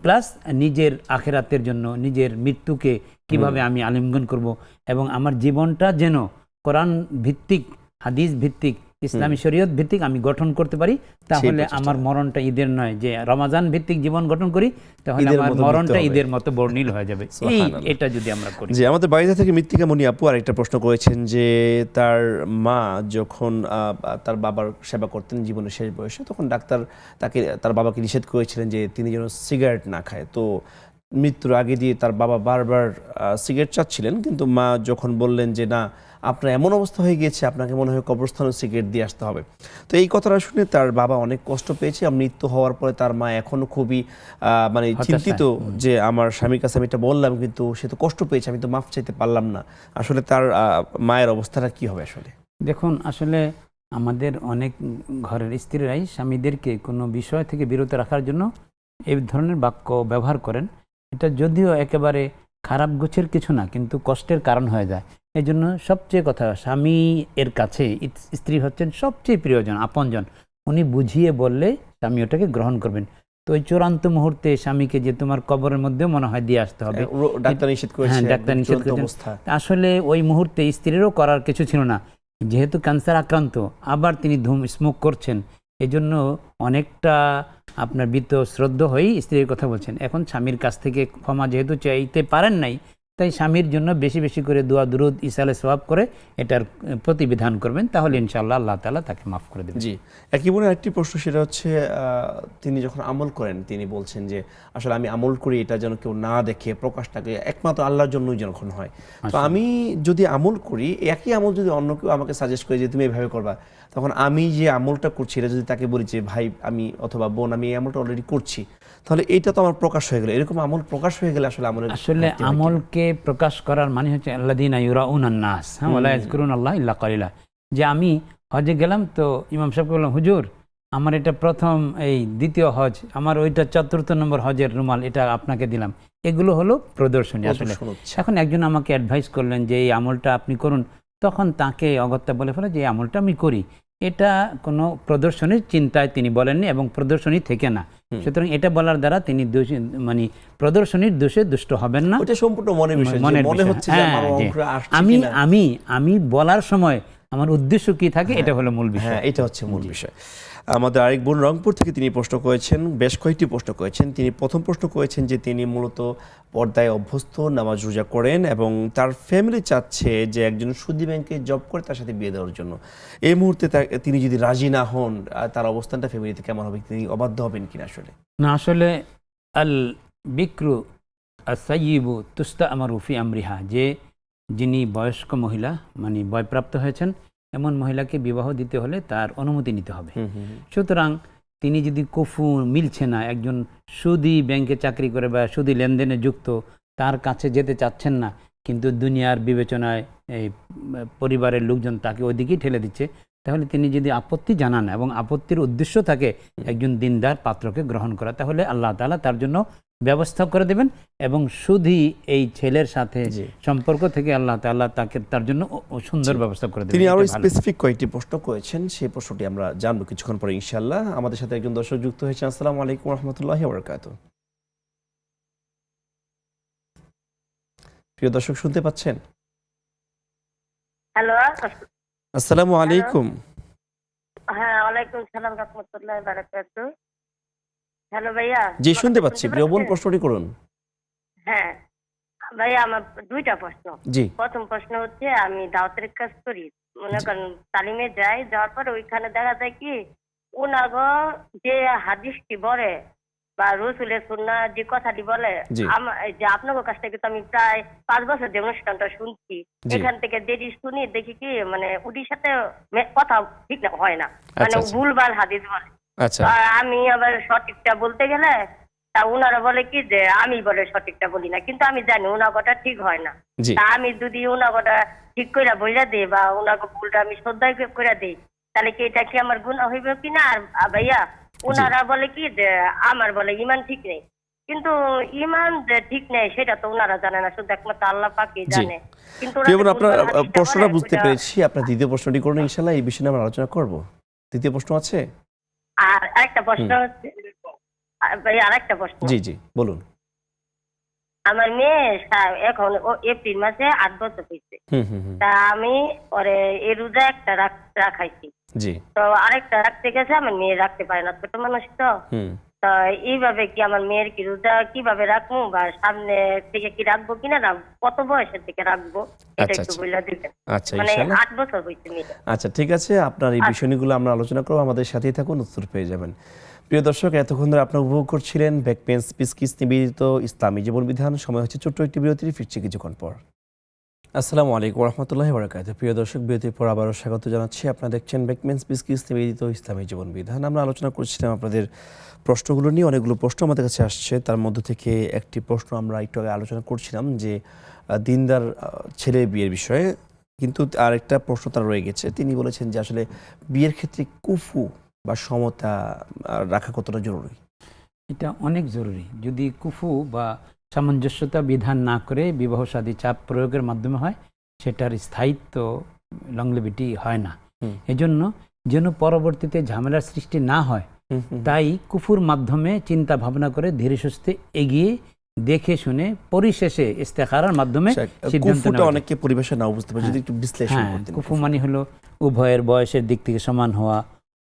প্লাস নিজের আখিরাতের জন্য নিজের মৃত্যুকে কিভাবে আমি আলিঙ্গন করব এবং আমার জীবনটা যেন কোরআন ভিত্তিক, হাদিস ভিত্তিক, ইসলামী শরীয়ত ভিত্তিক আমি গঠন করতে পারি, তাহলে আমার মরণটা ঈদের নয়, যে রমাজান ভিত্তিক জীবন গঠন করি তাহলে ঈদের আমার মতো মরণটা মৃত্যু হবে। ঈদের মতো বর্ণিল হয়ে যাবে। এটা যদি আমরা করি। যে আমাদের বাড়িতে থেকে মৃত্তিকা মণি আপু আরেকটা প্রশ্ন করেছেন যে তার মা যখন তার বাবার সেবা করতেন জীবনের শেষ বয়সে, তখন ডাক্তার তার বাবাকে নিষেধ করেছিলেন যে তিনি যেন সিগারেট না খায়। তো মৃত্যুর আগে দিয়ে তার বাবা বারবার সিগারেট চাচ্ছিলেন, কিন্তু মা যখন বললেন যে না, আপনার এমন অবস্থা হয়ে গিয়েছে, আপনাকে মনে হয় কবরস্থানে সিগারেট দিয়ে আসতে হবে। তো এই কথাটা শুনে তার বাবা অনেক কষ্ট পেয়েছে। আর মৃত্যু হওয়ার পরে তার মা এখনো খুবই মানে চিন্তিত যে আমার স্বামীর কাছে আমি এটা বললাম, কিন্তু সে তো কষ্ট পেয়েছে, আমি তো মাফ চাইতে পারলাম না। আসলে তার মায়ের অবস্থাটা কি হবে আসলে? দেখুন, আসলে আমাদের অনেক ঘরের স্ত্রীরাই স্বামীদেরকে কোনো বিষয় থেকে বিরত রাখার জন্য এই ধরনের বাক্য ব্যবহার করেন। এটা যদিও একেবারে খারাপ গোছের কিছু না, কিন্তু কষ্টের কারণ হয়ে যায়। এই জন্য সবচেয়ে কথা, স্বামী এর কাছে স্ত্রী হচ্ছেন সবচেয়ে প্রিয়জন, আপনজন। উনি বুঝিয়ে বললে স্বামী ওটাকে গ্রহণ করবেন। তো ওই চূড়ান্ত মুহূর্তে স্বামীকে যে তোমার কবরের মধ্যে মনে হয় দিয়ে আসতে হবে, ডাক্তার নিষেধ করেছে, হ্যাঁ, ডাক্তার নিষেধ চূড়ান্ত করেছেন। অবস্থা। আসলে ওই মুহূর্তে স্ত্রীরও করার কিছু ছিল না, যেহেতু ক্যান্সার আক্রান্ত, আবার তিনি স্মোক করছেন, এজন্য অনেকটা আপনার শ্রদ্ধ হয়েই স্ত্রীর কথা বলছেন। এখন স্বামীর কাছ থেকে ক্ষমা যেহেতু চাইতে পারেন নাই, তাই স্বামীর জন্য বেশি বেশি করে দোয়া দুরুদ ইসালে সওয়াব করে এটার প্রতিবিধান করবেন, তাহলে ইনশাআল্লাহ আল্লাহ তাআলা তাকে মাফ করে দেবেন। জি, একই বলে আরেকটি প্রশ্ন, সেটা হচ্ছে তিনি যখন আমল করেন তিনি বলছেন যে আসলে আমি আমল করি এটা যেন কেউ না দেখে, প্রকাশটাকে একমাত্র আল্লাহর জন্যই যখন হয়। তো আমি যদি আমল করি, একই আমল যদি অন্য কেউ আমাকে সাজেস্ট করে যে তুমি এইভাবে করবা, তখন আমি যে আমলটা করছি এটা যদি তাকে বলি যে ভাই আমি অথবা বোন আমি এই আমলটা অলরেডি করছি, তাহলে এইটা তো আমার প্রকাশ হয়ে গেল। এরকম আমল প্রকাশ হয়ে গেলে আসলে আমলকে প্রকাশ করার মানে হচ্ছে আল্লাযীনা ইউরাউনান নাস ওয়া লা ইয়াযকুরুনাল্লাহ ইল্লা কালিলা। যে আমি হজে গেলাম, তো ইমাম সাহেবকে বললাম, হুজুর আমার এটা প্রথম, এই দ্বিতীয় হজ, আমার ওইটা ৪র্থ নম্বর হজের রুমাল, এটা আপনাকে দিলাম। এগুলো হলো প্রদর্শনী। আসলে এখন একজন আমাকে অ্যাডভাইস করলেন যে এই আমলটা আপনি করুন, তখন তাকে অগত্যা বলে ফেলে যে এই আমলটা আমি করি, এটা কোনো প্রদর্শনীর চিন্তায় তিনি বলেননি এবং প্রদর্শনী থেকে না। সুতরাং এটা বলার দ্বারা তিনি মানে প্রদর্শনীর দোষে দুষ্ট হবেন না। ওটা সম্পূর্ণ মনের বিষয়, মনে হচ্ছে যে আমার অঙ্কটা আসছে কিনা। আমি বলার সময় আমার উদ্দেশ্য কি থাকে, এটা হলো মূল বিষয়। হ্যাঁ, এটা হচ্ছে মূল বিষয়। আমাদের আরেক বোন রংপুর থেকে তিনি প্রশ্ন করেছেন, বেশ কয়েকটি প্রশ্ন করেছেন। তিনি প্রথম প্রশ্ন করেছেন যে তিনি মূলত পর্দায় অভ্যস্ত, নামাজ রোজা করেন এবং তার ফ্যামিলি চাচ্ছে যে একজন সুদী ব্যাংকে জব করে তার সাথে বিয়ে দেওয়ার জন্য। এই মুহূর্তে তিনি যদি রাজি না হন, তার অবস্থানটা ফ্যামিলিতে কেমন হবে, তিনি অবাধ্য হবেন কিনা আসলে? না, আসলে আল বিক্রু আসাইবু তুস্তা আমার রুফি আমরিহা, যে যিনি বয়স্ক মহিলা মানে বয়প্রাপ্ত হয়েছেন এমন মহিলাকে বিবাহ দিতে হলে তার অনুমতি নিতে হবে। সুতরাং তিনি যদি কুফু মিলছে না, একজন সুদী ব্যাংকে চাকরি করে বা সুদী লেনদেনে যুক্ত, তার কাছে যেতে চাচ্ছেন না, কিন্তু দুনিয়ার বিবেচনায় এই পরিবারের লোকজন তাকে ওইদিকেই ঠেলে দিচ্ছে, তাহলে তিনি যদি আপত্তি জানান এবং আপত্তির উদ্দেশ্য থাকে একজন দিনদার পাত্রকে গ্রহণ করা, তাহলে আল্লাহ তাআলা তার জন্য ব্যবস্থা করে দেবেন এবং শুধুই এই ছেলের সাথে সম্পর্ক থেকে আল্লাহ তাআলা তার জন্য সুন্দর ব্যবস্থা করে দেবেন। তিনি আরো স্পেসিফিক কয়েকটি প্রশ্ন করেছেন, সেই প্রশ্নটি আমরা জানবো কিছুক্ষণ পরে ইনশাআল্লাহ। আমাদের সাথে একজন দর্শক যুক্ত হয়েছেন। আসসালামু আলাইকুম ওয়া রাহমাতুল্লাহি ওয়া বারাকাতুহু। প্রিয় দর্শক, শুনতে পাচ্ছেন? হ্যালো, আসসালামু আলাইকুম। হ্যাঁ, ওয়ালাইকুম সালাম রাহমাতুল্লাহি ওয়া বারাকাতুহু। হ্যালো ভাইয়া। জি, শুনতে পাচ্ছি। প্রিয় বোন, প্রশ্নটি করুন। হ্যাঁ ভাইয়া, আমার দুইটা প্রশ্ন। জি। প্রথম প্রশ্ন হচ্ছে, আমি দাওয়াতের কাজ করি, মনে করেন তালিমে যাই, যাওয়ার পর ওইখানে দেখা যায় কি ওনাগো যে হাদিসটি বলে বা রসুলের সুন্নাহ যে কথাটি বলে, যে আপনাদের কাছ থেকে তো আমি প্রায় 5 বছর যে অনুষ্ঠানটা শুনছি, এখান থেকে দেরি শুনি দেখি কি মানে ওটির সাথে কথা ঠিক না হয় না, মানে ভুলভাল হাদিস বলে। আচ্ছা। আমি আবার সঠিকটা বলতে গেলে তা ওনারা বলে কি যে আমি বলে সঠিকটা বলি না, কিন্তু আমি জানি ওনার কথা ঠিক হয় না। তা আমি যদি ওনার কথা ঠিক করে বইলা দিই বা ওনার ভুলটা আমি শ্রদ্ধা করে দিই, তাহলে কি এটা কি আমার গুনাহ হইবে কিনা? আর ভাইয়া, ওনারা বলে কি যে আমার বলে ইমান ঠিক নেই, কিন্তু ইমান যে ঠিক নেই সেটা তো ওনারা জানে না, শুধু একমাত্র আল্লাহ পাকই জানে। কিন্তু আপনার প্রশ্নটা বুঝতে পেরেছি। আপনার দ্বিতীয় প্রশ্নটি করুন, ইনশাআল্লাহ এই বিষয়ে আমরা আলোচনা করব। দ্বিতীয় প্রশ্ন আছে? আর আরেকটা প্রশ্ন হচ্ছে ভাইয়া, আরেকটা প্রশ্ন। জি জি, বলুন। আমার মেয়ে এখন এপ্রিল মাসে 8 বছর হয়েছে। তা আমি পরে এই রোজা একটা রাখাইছি। জি। তো আরেকটা রাখতে গেছে, আমার মেয়ে রাখতে পারে না, ছোট মানুষ তো। তো এইভাবে কি আমার মেয়ের কি রোজা কিভাবে রাখবো বা সামনে থেকে কি রাখবো কিনা, না কত বয়সের থেকে রাখবো এটা একটু বলে দিবেন। আচ্ছা, মানে ইনশাআল্লাহ। 8 বছর হয়েছে মেয়ে। আচ্ছা, ঠিক আছে। আপনার এই বিষয়গুলো আমরা আলোচনা করব, আমাদের সাথেই থাকুন, উত্তর পেয়ে যাবেন। প্রিয় দর্শক, এতক্ষণ ধরে আপনারা উপভোগ করছিলেন ব্যাকপেন্স পিস নিবেদিত ইসলামী জীবন বিধান। সময় হচ্ছে ছোট্ট একটি বিরতি, ফিরছি কিছুক্ষণ পর। আসসালামু আলাইকুম ওয়া রাহমাতুল্লাহি ওয়া বারাকাতুহু। প্রিয় দর্শক, বিরতির পর আবারও স্বাগত জানাচ্ছি। আপনারা দেখছেন ব্যাকপেন্স পিস নিবেদিত ইসলামী জীবন বিধান। আমরা আলোচনা করছিলাম আপনাদের প্রশ্নগুলো নিয়ে। অনেকগুলো প্রশ্ন আমাদের কাছে আসছে, তার মধ্যে থেকে একটি প্রশ্ন আমরা একটু আগে আলোচনা করছিলাম যে দিনদার ছেলে বিয়ের বিষয়ে, কিন্তু আরেকটা প্রশ্ন তার রয়ে গেছে। তিনি বলেছেন যে আসলে বিয়ের ক্ষেত্রে কুফু বা সমতা রাখা কতটা জরুরি? এটা অনেক জরুরি। যদি কুফু বা সামঞ্জস্যতা বিধান না করে বিবাহ শাদী চাপ প্রয়োগের মাধ্যমে হয়, সেটার স্থায়িত্ব লংলিভিটি হয় না। এজন্য যেন পরবর্তীতে ঝামেলার সৃষ্টি না হয়, তাই কুফুর মাধ্যমে চিন্তা ভাবনা করে ধীরে সুস্থে এগিয়ে দেখে শুনে পরিশেষে ইস্তেখারার মাধ্যমে সিদ্ধান্ত নেওয়া। অনেকে পরিবেশে না বুঝতে পারে, যদি একটু বিশ্লেষণ করতেন। কুফু মানে হলো উভয়ের বয়সের দিক থেকে সমান হওয়া,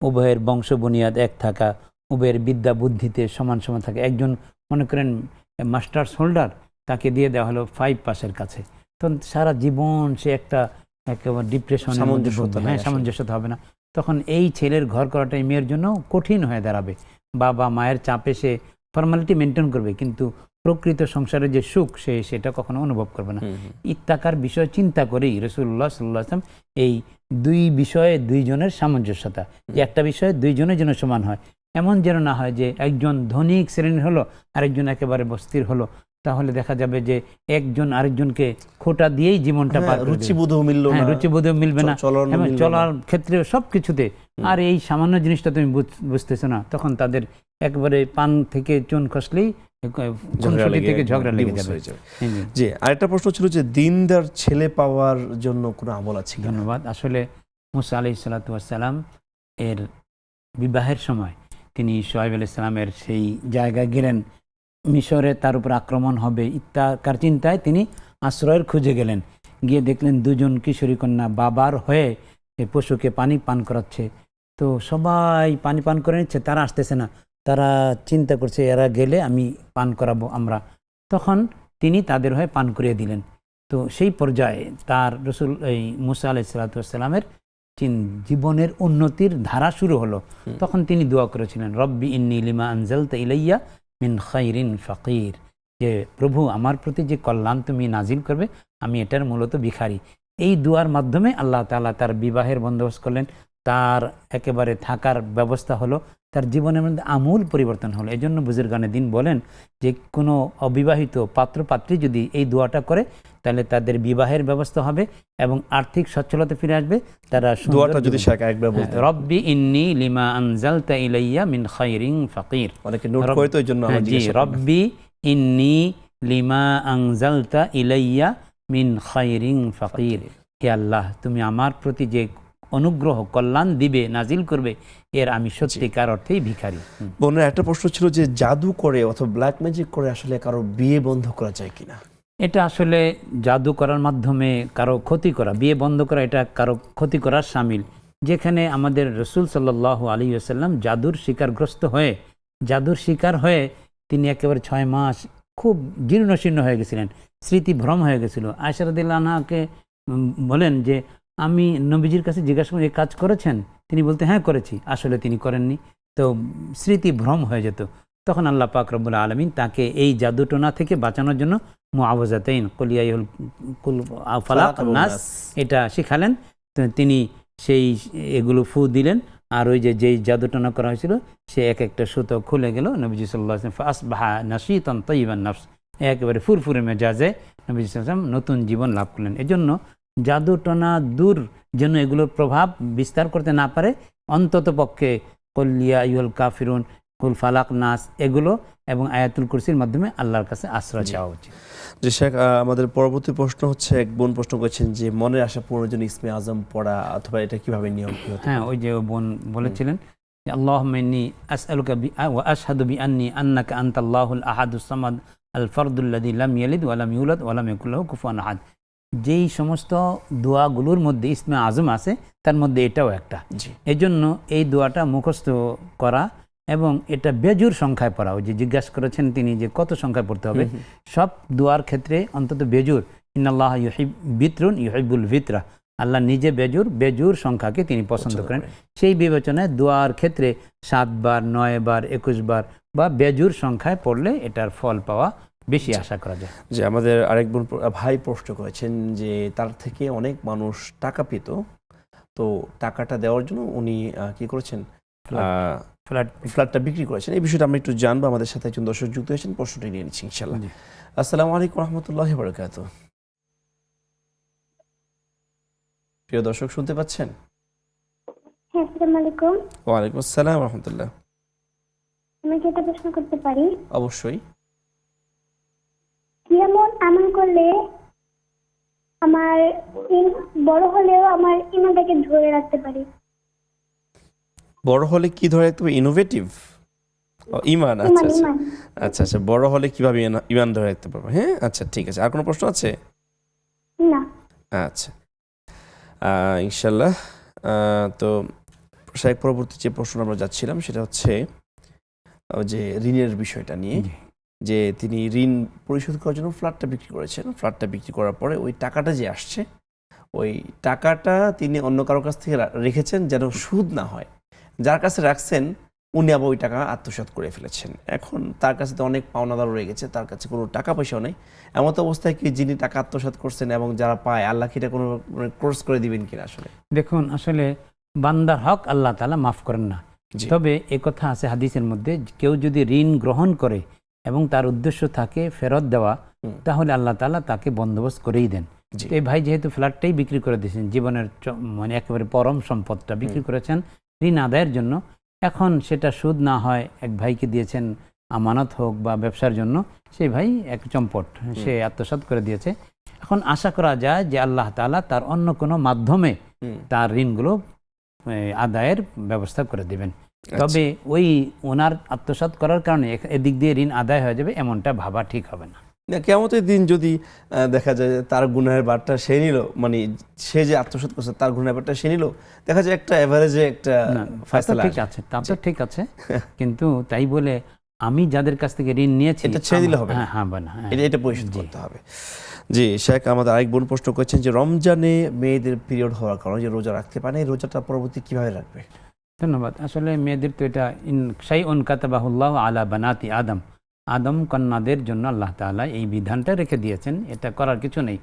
উভয়ের বংশ বুনিয়াদ এক থাকা, উভয়ের বিদ্যা বুদ্ধিতে সমান সমান থাকে। একজন মনে করেন মাস্টার্স হোল্ডার, তাকে দিয়ে দেওয়া হলো 5 পাসের কাছে, তখন সারা জীবন সে একটা একেবারে ডিপ্রেশন, সামঞ্জস্যতা হবে না। তখন এই ছেলের ঘর করাটা এই মেয়ের জন্য কঠিন হয়ে দাঁড়াবে। বাবা মায়ের চাপে সে ফর্মালিটি মেনটেন করবে, কিন্তু প্রকৃত সংসারে যে সুখ সেটা কখনো অনুভব করবে না। ইত্তাকার বিষয় চিন্তা করেই রাসূলুল্লাহ সাল্লাল্লাহু আলাইহি ওয়াসাল্লাম এই 2 বিষয়ে 2 জনের সামঞ্জস্যতা, যে একটা বিষয়ে 2 জনের জন্য সমান হয়, এমন যেন না হয় যে একজন ধনিক শ্রেণীর হলো আরেকজন একেবারে বস্তির হলো, তাহলে দেখা যাবে যে একজন আরেকজনকে খোটা দিয়েই জীবনটা পার করবে, রুচিবোধও মিলবে না, চলার ক্ষেত্রে সবকিছুতে। আর এই সামান্য জিনিসটা তুমি বুঝতেছো না, তখন তাদের একবারে পান থেকে চুন খসলেই থেকে ঝগড়া লেগে যাবে। জি, আরেকটা প্রশ্ন ছিল যে দিনদার ছেলে পাওয়ার জন্য কোনো আমল আছে? ধন্যবাদ। আসলে মুসা আলাইহিস সালাতু ওয়াস সালাম এর বিবাহের সময় তিনি শুআয়ব আলাইহিস সালামের সেই জায়গায় গেলেন, মিশরে তার উপর আক্রমণ হবে ইত্যাকার চিন্তায় তিনি আশ্রয়ের খুঁজে গেলেন। গিয়ে দেখলেন 2 জন কিশোরী কন্যা বাবার হয়ে এই পশুকে পানি পান করাচ্ছে। তো সবাই পানি পান করে নিচ্ছে, তারা আসতেছে না। তারা চিন্তা করছে এরা গেলে আমি পান করাবো আমরা। তখন তিনি তাদের হয়ে পান করিয়ে দিলেন। তো সেই পর্যায়ে তার রসুল এই মুসা আলাইহিস সালাতু ওয়াস সালামের জীবনের উন্নতির ধারা শুরু হলো। তখন তিনি দোয়া করেছিলেন, রব্বি ইন্নী লিমা আনজালতা ইলাইয়া মিন খাইরিন ফাকির, যে প্রভু আমার প্রতি যে কল্যাণ তুমি নাজিল করবে আমি এটার মূলত ভিখারি। এই দুয়ার মাধ্যমে আল্লাহ তাআলা তার বিবাহের বন্দোবস্ত করলেন, তার একেবারে থাকার ব্যবস্থা হলো, তার জীবনের মধ্যে আমূল পরিবর্তন হলো। এই জন্য বুজুর্গানে দিন বলেন যে কোনো অবিবাহিত পাত্র পাত্রী যদি এই দোয়াটা করে তাহলে তাদের বিবাহের ব্যবস্থা হবে এবং আর্থিক সচ্ছলতা ফিরে আসবে। তারা দোয়াটা যদি শেখ একবার বলতেন, রব্বি ইন্নী লিমা আনজালতা ইলাইয়া মিন খাইরিন ফাকির। অনেকে নোট করে তো এইজন্য আমরা জিজ্ঞাসা করলাম। রব্বি ইন্নী লিমা আনজালতা ইলাইয়া মিন খাইরিন ফাকির, হে আল্লাহ তুমি আমার প্রতি যে অনুগ্রহ কল্যাণ দিবে নাজিল করবে এর আমি সত্যিকার অর্থেই ভিখারি। বোনের একটা প্রশ্ন ছিল যে জাদু করে অথবা ব্ল্যাক ম্যাজিক করে আসলে কারো বিয়ে বন্ধ করা যায় কিনা? এটা আসলে জাদু করার মাধ্যমে কারো ক্ষতি করা, বিয়ে বন্ধ করা, এটা কারো ক্ষতি করার শামিল। যেখানে আমাদের রসুল সাল্লাল্লাহু আলাইহি ওয়াসাল্লাম জাদুর শিকার হয়ে তিনি একেবারে 6 মাস খুব জীর্ণশীর্ণ হয়ে গেছিলেন, স্মৃতিভ্রম হয়ে গেছিল। আয়েশা রাদিয়াল্লাহু আনহাকে বলেন যে আমি নবীজির কাছে জিজ্ঞাসা করি এই কাজ করেছেন? তিনি বলতে হ্যাঁ করেছি, আসলে তিনি করেননি। তো স্মৃতিভ্রম হয়ে যেত। তখন আল্লাহ পাক রব্বুল আলামিন তাকে এই জাদুটোনা থেকে বাঁচানোর জন্য মুআওয়াযাতাইন কুলিয়াইহুল কুল ফালাক নাস এটা শিখালেন। তো তিনি সেই এগুলো ফু দিলেন, আর ওই যেই জাদুটোনা করা হয়েছিল সে এক একটা সুতো খুলে গেল। নবীজি সাল্লাল্লাহু আলাইহি ওয়াসাল্লাম ফাসবাহা নাশীতান তাইয়িবান নাফস, একেবারে ফুরফুরে মেজাজে নবীজি সাল্লাল্লাহু আলাইহি ওয়াসাল্লাম নতুন জীবন লাভ করলেন। এজন্য জাদুটোনা দূর যেন এগুলোর প্রভাব বিস্তার করতে না পারে, অন্তত পক্ষে কুল ইয়া আইয়ুহাল কাফিরুন, কুল ফালাক নাস এগুলো এবং আয়াতুল কুরসির মাধ্যমে আল্লাহর কাছে আশ্রয় চাওয়া উচিত। যে শেখ আমাদের পরবর্তী প্রশ্ন হচ্ছে, এক বোন প্রশ্ন করেছেন যে মনের আশা পূরণের জন্য ইসমে আজম পড়া অথবা এটা কিভাবে নিয়ম কি হতে? হ্যাঁ, ওই যে বোন বলেছিলেন যে আল্লাহুম্মা ইন্নী আসআলুকা ওয়া আশহাদু বিআন্নী আন্নাকা আনতাল্লাহুল আহাদুস সামাদ আল ফারদুল্লাযী লাম ইয়ালিদ ওয়া লাম ইউলাদ ওয়া লাম ইয়াকুল লাহু কুফুয়ান আহাদ। যেই সমস্ত দোয়াগুলোর মধ্যে ইসমে আজম আছে তার মধ্যে এটাও একটা। এজন্য এই দোয়াটা মুখস্থ করা এবং এটা বেজুর সংখ্যায় পড়া। ওই যে জিজ্ঞাসা করেছেন তিনি যে কত সংখ্যায় পড়তে হবে, সব দোয়ার ক্ষেত্রে অন্তত বেজুর, ইন্নাল্লাহ বিত্রুন ইউহিব্বুল বিতরা, আল্লাহ নিজে বেজুর সংখ্যাকে তিনি পছন্দ করেন। সেই বিবেচনায় দোয়ার ক্ষেত্রে 7 বার 9 বার 21 বার বা বেজুর সংখ্যায় পড়লে এটার ফল পাওয়া বেশি আশা করা যায়। যে আমাদের আরেক বোন ভাই প্রশ্ন করেছেন যে তার থেকে অনেক মানুষ টাকা পেত, তো টাকাটা দেওয়ার জন্য উনি কি করেছেন, ফ্ল্যাটটা বিক্রি করেছেন। এই বিষয়টা আমরা একটু জানবো। আমাদের সাথে একজন দর্শক যুক্ত হয়েছেন, প্রশ্নটি নিয়ে নিচ্ছি ইনশাআল্লাহ। আসসালামু আলাইকুম রহমতুল্লাহি ওয়া বারাকাতুহু। প্রিয় দর্শক শুনতে পাচ্ছেন? হ্যাঁ, আসসালামু আলাইকুম। ওয়া আলাইকুম আসসালাম ওয়া রাহমাতুল্লাহ। আমি কি একটা প্রশ্ন করতে পারি? অবশ্যই। কি এমন আমল করলে আমার বড় হলেও আমার ইমানটাকে ধরে রাখতে পারি? বড় হলে কি ধরে রাখতে হবে? ইনোভেটিভ ঈমান। আচ্ছা আচ্ছা, বড় হলে কিভাবে ঈমান ধরে রাখতে পারবো? হ্যাঁ, আচ্ছা ঠিক আছে। আর কোনো প্রশ্ন আছে? না। আচ্ছা, ইনশাআল্লাহ। তো শাইখ পরবর্তী যে প্রশ্ন আমরা যাচ্ছিলাম সেটা হচ্ছে যে ঋণের বিষয়টা নিয়ে, যে তিনি ঋণ পরিশোধ করার জন্য ফ্ল্যাটটা বিক্রি করেছেন। ফ্ল্যাটটা বিক্রি করার পরে ওই টাকাটা যে আসছে, ওই টাকাটা তিনি অন্য কারোর কাছ থেকে রেখেছেন যেন সুদ না হয়। যার কাছে রাখছেন উনি আবার ওই টাকা আত্মসাৎ করে ফেলেছেন। এখন তার কাছে তো অনেক পাওনাদার রয়ে গেছে, তার কাছে কোনো টাকা পয়সাও নেই। এমত অবস্থায় কি যিনি টাকা আত্মসাৎ করছেন এবং যারা পায়, আল্লাহ কি এটা কোনো ক্রস করে দিবেন কিনা? আসলে দেখুন, আসলে বান্দার হক আল্লাহ তাআলা মাফ করেন না। তবে একথা আছে হাদিসের মধ্যে, কেউ যদি ঋণ গ্রহণ করে এবং তার উদ্দেশ্য থাকে ফেরত দেওয়া, তাহলে আল্লাহ তাআলা তাকে বন্দোবস্ত করেই দেন। এই ভাই যেহেতু ফ্ল্যাটটাই বিক্রি করে দিয়েছেন, জীবনের মানে একেবারে পরম সম্পদটা বিক্রি করেছেন ঋণ আদায়ের জন্য, এখন সেটা সুদ না হয় এক ভাইকে দিয়েছেন, আমানত হোক বা ব্যবসার জন্য, সেই ভাই এক চম্পট, সে আত্মসাৎ করে দিয়েছে। এখন আশা করা যায় যে আল্লাহ তাআলা তার অন্য কোনো মাধ্যমে তার ঋণগুলো আদায়ের ব্যবস্থা করে দেবেন। তবে ওই ওনার আত্মসাৎ করার কারণে এদিক দিয়ে ঋণ আদায় হয়ে যাবে এমনটা ভাবা ঠিক হবে না। না কিয়ামতের দিন যদি দেখা যায় যে তার গুনাহের ভারটা সে নিল, মানে সে যে আত্মসাৎ করছে তার গুনাহের ভারটা সে নিল, দেখা যায় একটা এভারেজে একটা না, তা তো ফয়সালা ঠিক আছে, তা তো ঠিক আছে, কিন্তু তাই বলে আমি যাদের কাছ থেকে ঋণ নিয়েছি এটা ছেড়ে দিলে হবে না। হ্যাঁ হ্যাঁ বানা, হ্যাঁ। এটা পরিশোধ করতে হবে। জি শেখ, আমাদের আরেক বোন প্রশ্ন করছেন যে রমজানে মেয়েদের পিরিয়ড হওয়ার কারণে যে রোজা রাখতে পারে না, এই রোজাটা পরবর্তী কিভাবে রাখবে? ধন্যবাদ। আসলে মেয়েদের তো এটা শাইউন কাতাবাহুল্লাহ আলা বানাতি আদম, আদম কন্যাদের জন্য আল্লাহ তাআলা এই বিধানটা রেখে দিয়েছেন, এটা করার কিছু নেই।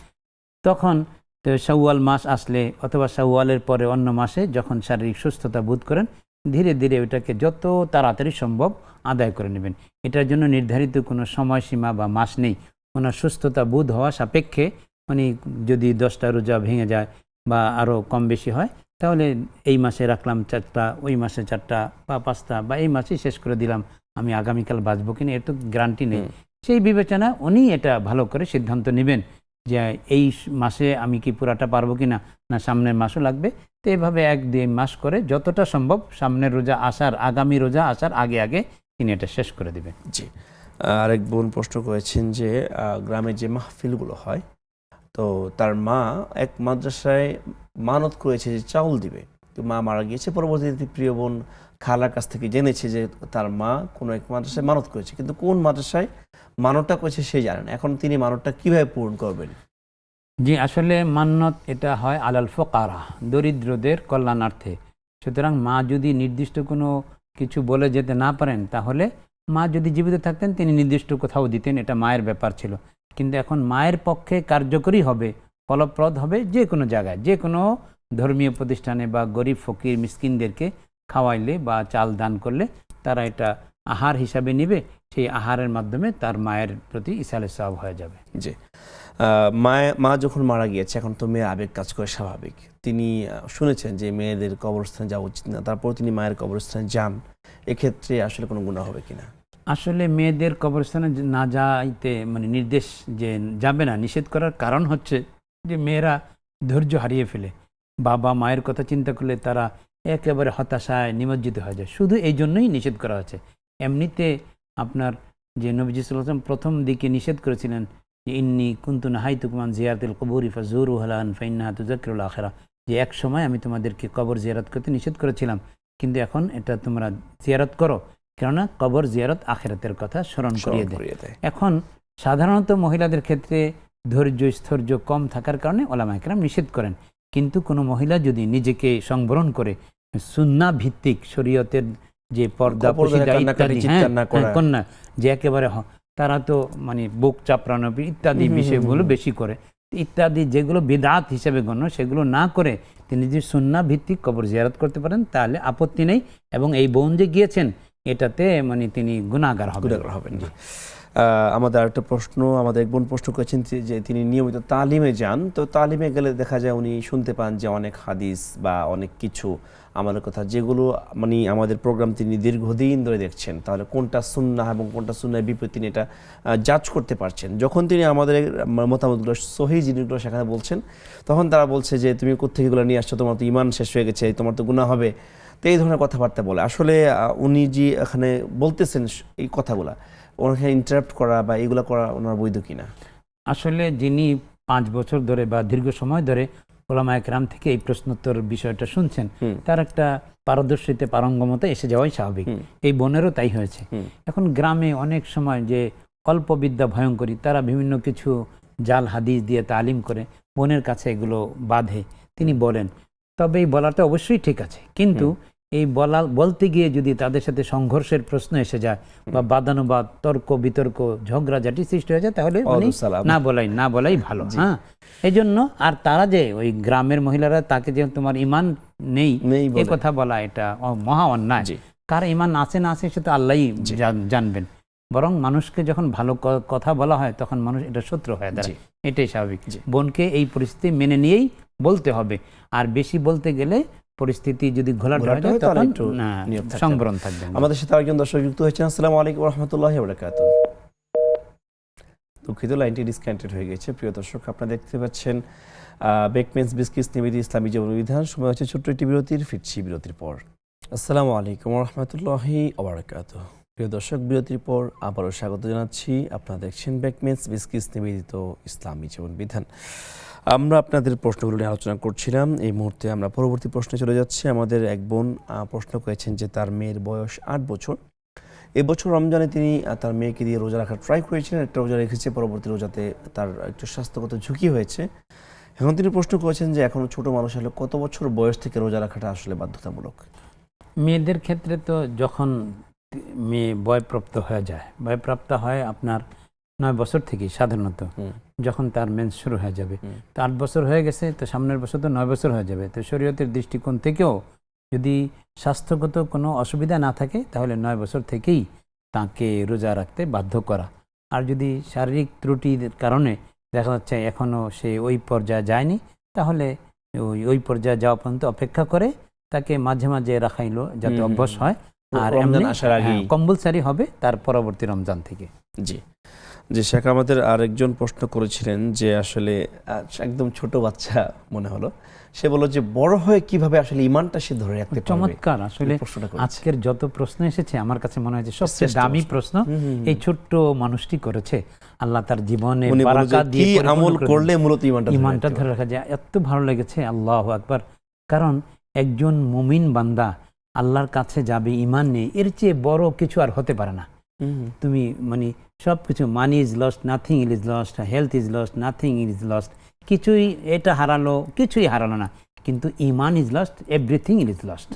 তখন তো শাওয়াল মাস আসলে অথবা শাওয়ালের পরে অন্য মাসে যখন শারীরিক সুস্থতা বোধ করেন, ধীরে ধীরে ওটাকে যত তাড়াতাড়ি সম্ভব আদায় করে নেবেন। এটার জন্য নির্ধারিত কোনো সময়সীমা বা মাস নেই। ওনার সুস্থতা বোধ হওয়া সাপেক্ষে মানে যদি 10টা রোজা ভেঙে যায় বা আরও কম বেশি হয়, তাহলে এই মাসে রাখলাম 4টা, ওই মাসে 4টা বা 5টা, বা এই মাসেই শেষ করে দিলাম, আমি আগামীকাল বাঁচবো কিনা এর তো গ্যারান্টি নেই। সেই বিবেচনা উনি এটা ভালো করে সিদ্ধান্ত নেবেন যে এই মাসে আমি কি পুরাটা পারবো কিনা, না সামনের মাসও লাগবে। তো এইভাবে 1-2 মাস করে যতটা সম্ভব সামনের রোজা আসার, আগামী রোজা আসার আগে আগে তিনি এটা শেষ করে দিবেন। জি, আরেক বোন প্রশ্ন করেছেন যে গ্রামে যে মাহফিলগুলো হয়, তো তার মা এক মাদ্রাসায় মানত করেছে যে চাউল দিবে, তো মা মারা গিয়েছে। পরবর্তীতে প্রিয় বোন খালার কাছ থেকে জেনেছে যে তার মা কোনো এক মাদ্রাসায় মানত করেছে, কিন্তু কোন মাদ্রাসায় মানতটা করেছে সে জানেন। এখন তিনি মানতটা কিভাবে পূরণ করবেন? জি, আসলে মান্নত এটা হয় আলাল ফোকারা, দরিদ্রদের কল্যাণার্থে। সুতরাং মা যদি নির্দিষ্ট কোনো কিছু বলে যেতে না পারেন, তাহলে মা যদি জীবিত থাকতেন তিনি নির্দিষ্ট কোথাও দিতেন, এটা মায়ের ব্যাপার ছিল। কিন্তু এখন মায়ের পক্ষে কার্যকরী হবে, ফলপ্রদ হবে যে কোনো জায়গায়, যে কোনো ধর্মীয় প্রতিষ্ঠানে বা গরিব ফকির মিসকিনদেরকে খাওয়াইলে বা চাল দান করলে তারা এটা আহার হিসাবে নেবে, সেই আহারের মাধ্যমে তার মায়ের প্রতি ইসালে সওয়াব হয়ে যাবে। জি, মা যখন মারা গিয়েছে, এখন তো মেয়ের আবেগ কাজ করে স্বাভাবিক। তিনি শুনেছেন যে মেয়েদের কবরস্থানে যাওয়া উচিত না, তারপর তিনি মায়ের কবরস্থানে যান, এক্ষেত্রে আসলে কোনো গুনাহ হবে কিনা? আসলে মেয়েদের কবরস্থানে না যাইতে মানে নির্দেশ যে যাবে না, নিষেধ করার কারণ হচ্ছে যে মেয়েরা ধৈর্য হারিয়ে ফেলে, বাবা মায়ের কথা চিন্তা করলে তারা একেবারে হতাশায় নিমজ্জিত হয়ে যায়, শুধু এই জন্যই নিষেধ করা হয়েছে। এমনিতে আপনার যে নবীজি সাল্লাল্লাহু আলাইহি ওয়াসাল্লাম প্রথম দিকে নিষেধ করেছিলেন যে ইন্নী কুনতু নাহাইতুকুম আন জিয়ারাতিল কুবুরি ফাজুরুহা ফাইন্নাহা তুযাক্কিরুল আখিরাহ, যে এক সময় আমি তোমাদেরকে কবর জিয়ারত করতে নিষেধ করেছিলাম, কিন্তু এখন এটা তোমরা জিয়ারত করো, কেননা কবর জিয়ারত আখিরাতের কথা স্মরণ করিয়ে দেয়। এখন সাধারণত মহিলাদের ক্ষেত্রে ধৈর্য স্থৈর্য কম থাকার কারণে ওলামা ইকরাম নিষেধ করেন। কিন্তু কোনো মহিলা যদি নিজেকে সংবরণ করে সুন্নাহ ভিত্তিক শরীয়তের যে পর্দা পর্দা ইত্যাদি কন্যা যে একেবারে তারা তো মানে বুক চাপড়ানো ইত্যাদি বিষয়গুলো বেশি করে, ইত্যাদি যেগুলো বিদআত হিসেবে গণ্য, সেগুলো না করে তিনি যদি সুন্নাহ ভিত্তিক কবর জিয়ারত করতে পারেন তাহলে আপত্তি নেই, এবং এই বোন যে গিয়েছেন এটাতে মানে তিনি গুনাহগার হবেন না। আমাদের আরেকটা প্রশ্ন, আমাদের এক বোন প্রশ্ন করেছেন যে তিনি নিয়মিত তালিমে যান, তো তালিমে গেলে দেখা যায় উনি শুনতে পান যে অনেক হাদিস বা অনেক কিছু আমাদের কথা যেগুলো মানে আমাদের প্রোগ্রাম তিনি দীর্ঘদিন ধরে দেখছেন, তাহলে কোনটা সুন্নাহ এবং কোনটা সুন্নাহর বিপরীত তিনি এটা জাজ করতে পারছেন। যখন তিনি আমাদের মতামতগুলো সহিহ জিনিসগুলো সেখানে বলছেন, তখন তারা বলছে যে তুমি কোত্থেকে এগুলো নিয়ে আসছো, তোমার তো ঈমান শেষ হয়ে গেছে, তোমার তো গুনাহ হবে, তো এই ধরনের কথাবার্তা বলে। আসলে উনি যে এখানে বলতেছেন এই কথাগুলা, ওনাকে ইন্টারাপ্ট করা বা এগুলো করা ওনার বৈধ কিনা? আসলে যিনি 5 বছর ধরে বা দীর্ঘ সময় ধরে ওলামা একরাম থেকে এই প্রশ্নোত্তর বিষয়টা শুনছেন, তার একটা পারদর্শিতা পারঙ্গমতা এসে যাওয়াই স্বাভাবিক। এই বোনেরও তাই হয়েছে। এখন গ্রামে অনেক সময় যে অল্প বিদ্যা ভয়ঙ্করী, তারা বিভিন্ন কিছু জাল হাদিস দিয়ে তালিম করে বোনের কাছে এগুলো বাধে, তিনি বলেন। তবে এই বলাটা অবশ্যই ঠিক আছে, কিন্তু এই বলতে গিয়ে যদি তাদের সাথে সংঘর্ষের প্রশ্ন এসে যায় বা বাদানুবাদ, তর্ক বিতর্ক, ঝগড়াঝাটি সৃষ্টি হয়ে যায়, তাহলে না বলাই ভালো। হ্যাঁ, এই জন্য আর তারা যে ওই গ্রামের মহিলারা তাকে যে তোমার ঈমান নেই এই কথা বলা, এটা মহা অন্যায়। কার ঈমান আছে না আছে সেটা আল্লাহই জানবেন। বরং মানুষকে যখন ভালো কথা বলা হয় তখন মানুষ এটা শত্রু হয়ে দাঁড়ায়, এটাই স্বাভাবিক। বোনকে এই পরিস্থিতি মেনে নিয়েই বলতে হবে, আর বেশি বলতে গেলে পরিস্থিতি যদি ঘোলাটে হয় তখন সংবরণ থাকবে। আমাদের সাথে আরেকজন দর্শক যুক্ত হয়েছেন। আসসালামু আলাইকুম ওয়া রাহমাতুল্লাহি ওয়া বারাকাতুহু। দুঃখিত, লাইনটি ডিসকানেক্টেড হয়ে গেছে। প্রিয় দর্শক, আপনারা দেখতে পাচ্ছেন বেকমেন্স বিস্কিটস নিবেদিত ইসলামী জীবন বিধান। সময় হচ্ছে ছোট্ট একটি বিরতির, ফিরছি বিরতির পর। আসসালামু আলাইকুম ওয়া রাহমাতুল্লাহি ওয়া বারাকাতুহু। প্রিয় দর্শক, বিরতির পর আবারও স্বাগত জানাচ্ছি। আপনারা দেখছেন ব্যাকমেন্স বিসকিস নিবেদিত ইসলামী জীবন বিধান। আমরা আপনাদের প্রশ্নগুলো নিয়ে আলোচনা করছিলাম। এই মুহূর্তে আমরা পরবর্তী প্রশ্নে চলে যাচ্ছি। আমাদের এক বোন প্রশ্ন করেছেন যে তার মেয়ের বয়স 8 বছর। এবছর রমজানে তিনি তার মেয়েকে দিয়ে রোজা রাখার ট্রাই করেছিলেন, একটা রোজা রেখেছে, পরবর্তী রোজাতে তার একটু স্বাস্থ্যগত ঝুঁকি হয়েছে। এখন তিনি প্রশ্ন করেছেন যে এখন ছোট মানুষ হলে কত বছর বয়স থেকে রোজা রাখাটা আসলে বাধ্যতামূলক? মেয়েদের ক্ষেত্রে তো যখন মেয়ে বয়প্রাপ্ত হয়ে যায়, বয়প্রাপ্ত হয় আপনার 9 বছর থেকেই সাধারণত, যখন তার মেন্স শুরু হয়ে যাবে। তো 8 বছর হয়ে গেছে, তো সামনের বছর তো 9 বছর হয়ে যাবে। তো শরীয়তের দৃষ্টিকোণ থেকেও যদি স্বাস্থ্যগত কোনো অসুবিধা না থাকে তাহলে 9 বছর থেকেই তাকে রোজা রাখতে বাধ্য করা। আর যদি শারীরিক ত্রুটির কারণে দেখা যাচ্ছে এখনও সে ওই পর্যায়ে যায়নি, তাহলে ওই পর্যায়ে যাওয়া পর্যন্ত অপেক্ষা করে তাকে মাঝে মাঝে রাখাইলো যাতে অভ্যাস হয়। আর এমনি কম্পালসারি হবে তার পরবর্তী রমজান থেকে। জি জি, শেখ আমাদের আরেকজন প্রশ্ন করেছিলেন যে আসলে একদম ছোট বাচ্চা মনে হলো, সে বলল যে বড় হয়ে কিভাবে আসলে ঈমানটা সে ধরে রাখতে পারবে। চমৎকার। আসলে আজকের যত প্রশ্ন এসেছে আমার কাছে মনে হয় যে সবচেয়ে দামি প্রশ্ন এই ছোট্ট মানুষটি করেছে। আল্লাহ তার জীবনে বারাকাত দিয়ে আমল করলে মূলত ঈমানটা ধরে রাখা যায়। এত ভালো লেগেছে, আল্লাহু আকবার। কারণ একজন মুমিন বান্দা আল্লাহর কাছে যাবে ঈমান নেই, এর চেয়ে বড় কিছু আর হতে পারে না। তুমি মানে সব কিছু, money is lost, nothing is lost, health is lost, nothing is lost, কিছুই এটা হারালো, কিছুই হারালো না। কিন্তু ঈমান is lost, everything is lost.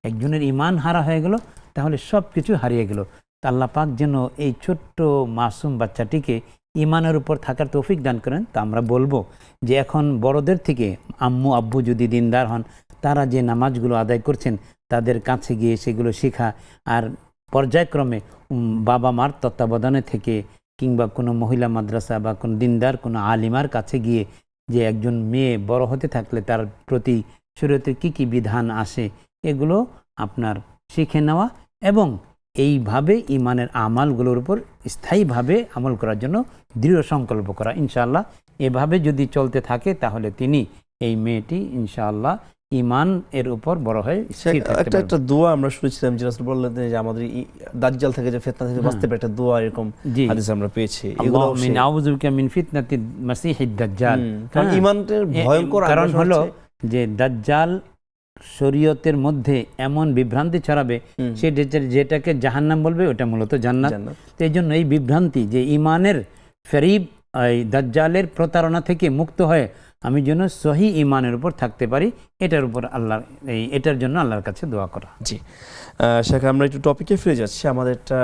একজনের ঈমান হারা হয়ে গেল তাহলে সব কিছু হারিয়ে গেল। তা আল্লাহ পাক যেন এই ছোট্ট মাসুম বাচ্চাটিকে ঈমানের উপর থাকার তৌফিক দান করেন। তা আমরা বলবো যে এখন বড়দের থেকে আম্মু আব্বু যদি দিনদার হন, তারা যে নামাজগুলো আদায় করছেন তাদের কাছে গিয়ে সেগুলো শেখা, আর পর্যায়ক্রমে বাবা মার তত্ত্বাবধানে থেকে কিংবা কোনো মহিলা মাদ্রাসা বা কোনো দিনদার কোনো আলিমার কাছে গিয়ে যে একজন মেয়ে বড় হতে থাকলে তার প্রতি শরীয়তের কী কী বিধান আসে এগুলো আপনার শিখে নেওয়া এবং এইভাবে ঈমানের আমালগুলোর উপর স্থায়ীভাবে আমল করার জন্য দৃঢ় সংকল্প করা। ইনশাআল্লাহ এভাবে যদি চলতে থাকে তাহলে তিনি, এই মেয়েটি ইনশাআল্লাহ ঈমান এর উপর বড় হয়। একটা দোয়া আমরা শুনেছিলাম যে রাসূল বললেন যে আমাদের দাজ্জাল থেকে যে ফিতনা থেকে বাঁচতে পারে, একটা দোয়া এরকম হাদিস আমরা পেয়েছি। এগুলো মিন আউযুবিকা মিন ফিতনাতিদ মাসিহিদ দাজ্জাল। কারণ ঈমানের ভয়ঙ্কর কারণ হলো যে দাজ্জাল শরীয়তের মধ্যে এমন বিভ্রান্তি ছড়াবে, সে যেটাকে জাহান্নাম বলবে ওটা মূলত জান্নাত। তো এই জন্য এই বিভ্রান্তি যে ঈমানের ফেরিব, এই দাজ্জালের প্রতারণা থেকে মুক্ত হয়ে আমি যেন সহি ঈমানের উপর থাকতে পারি, এটার উপর আল্লাহ, এটার জন্য আল্লাহর কাছে দোয়া করা। জি শেখ, আমরা একটু টপিকে ফিরে যাচ্ছি। আমাদেরটা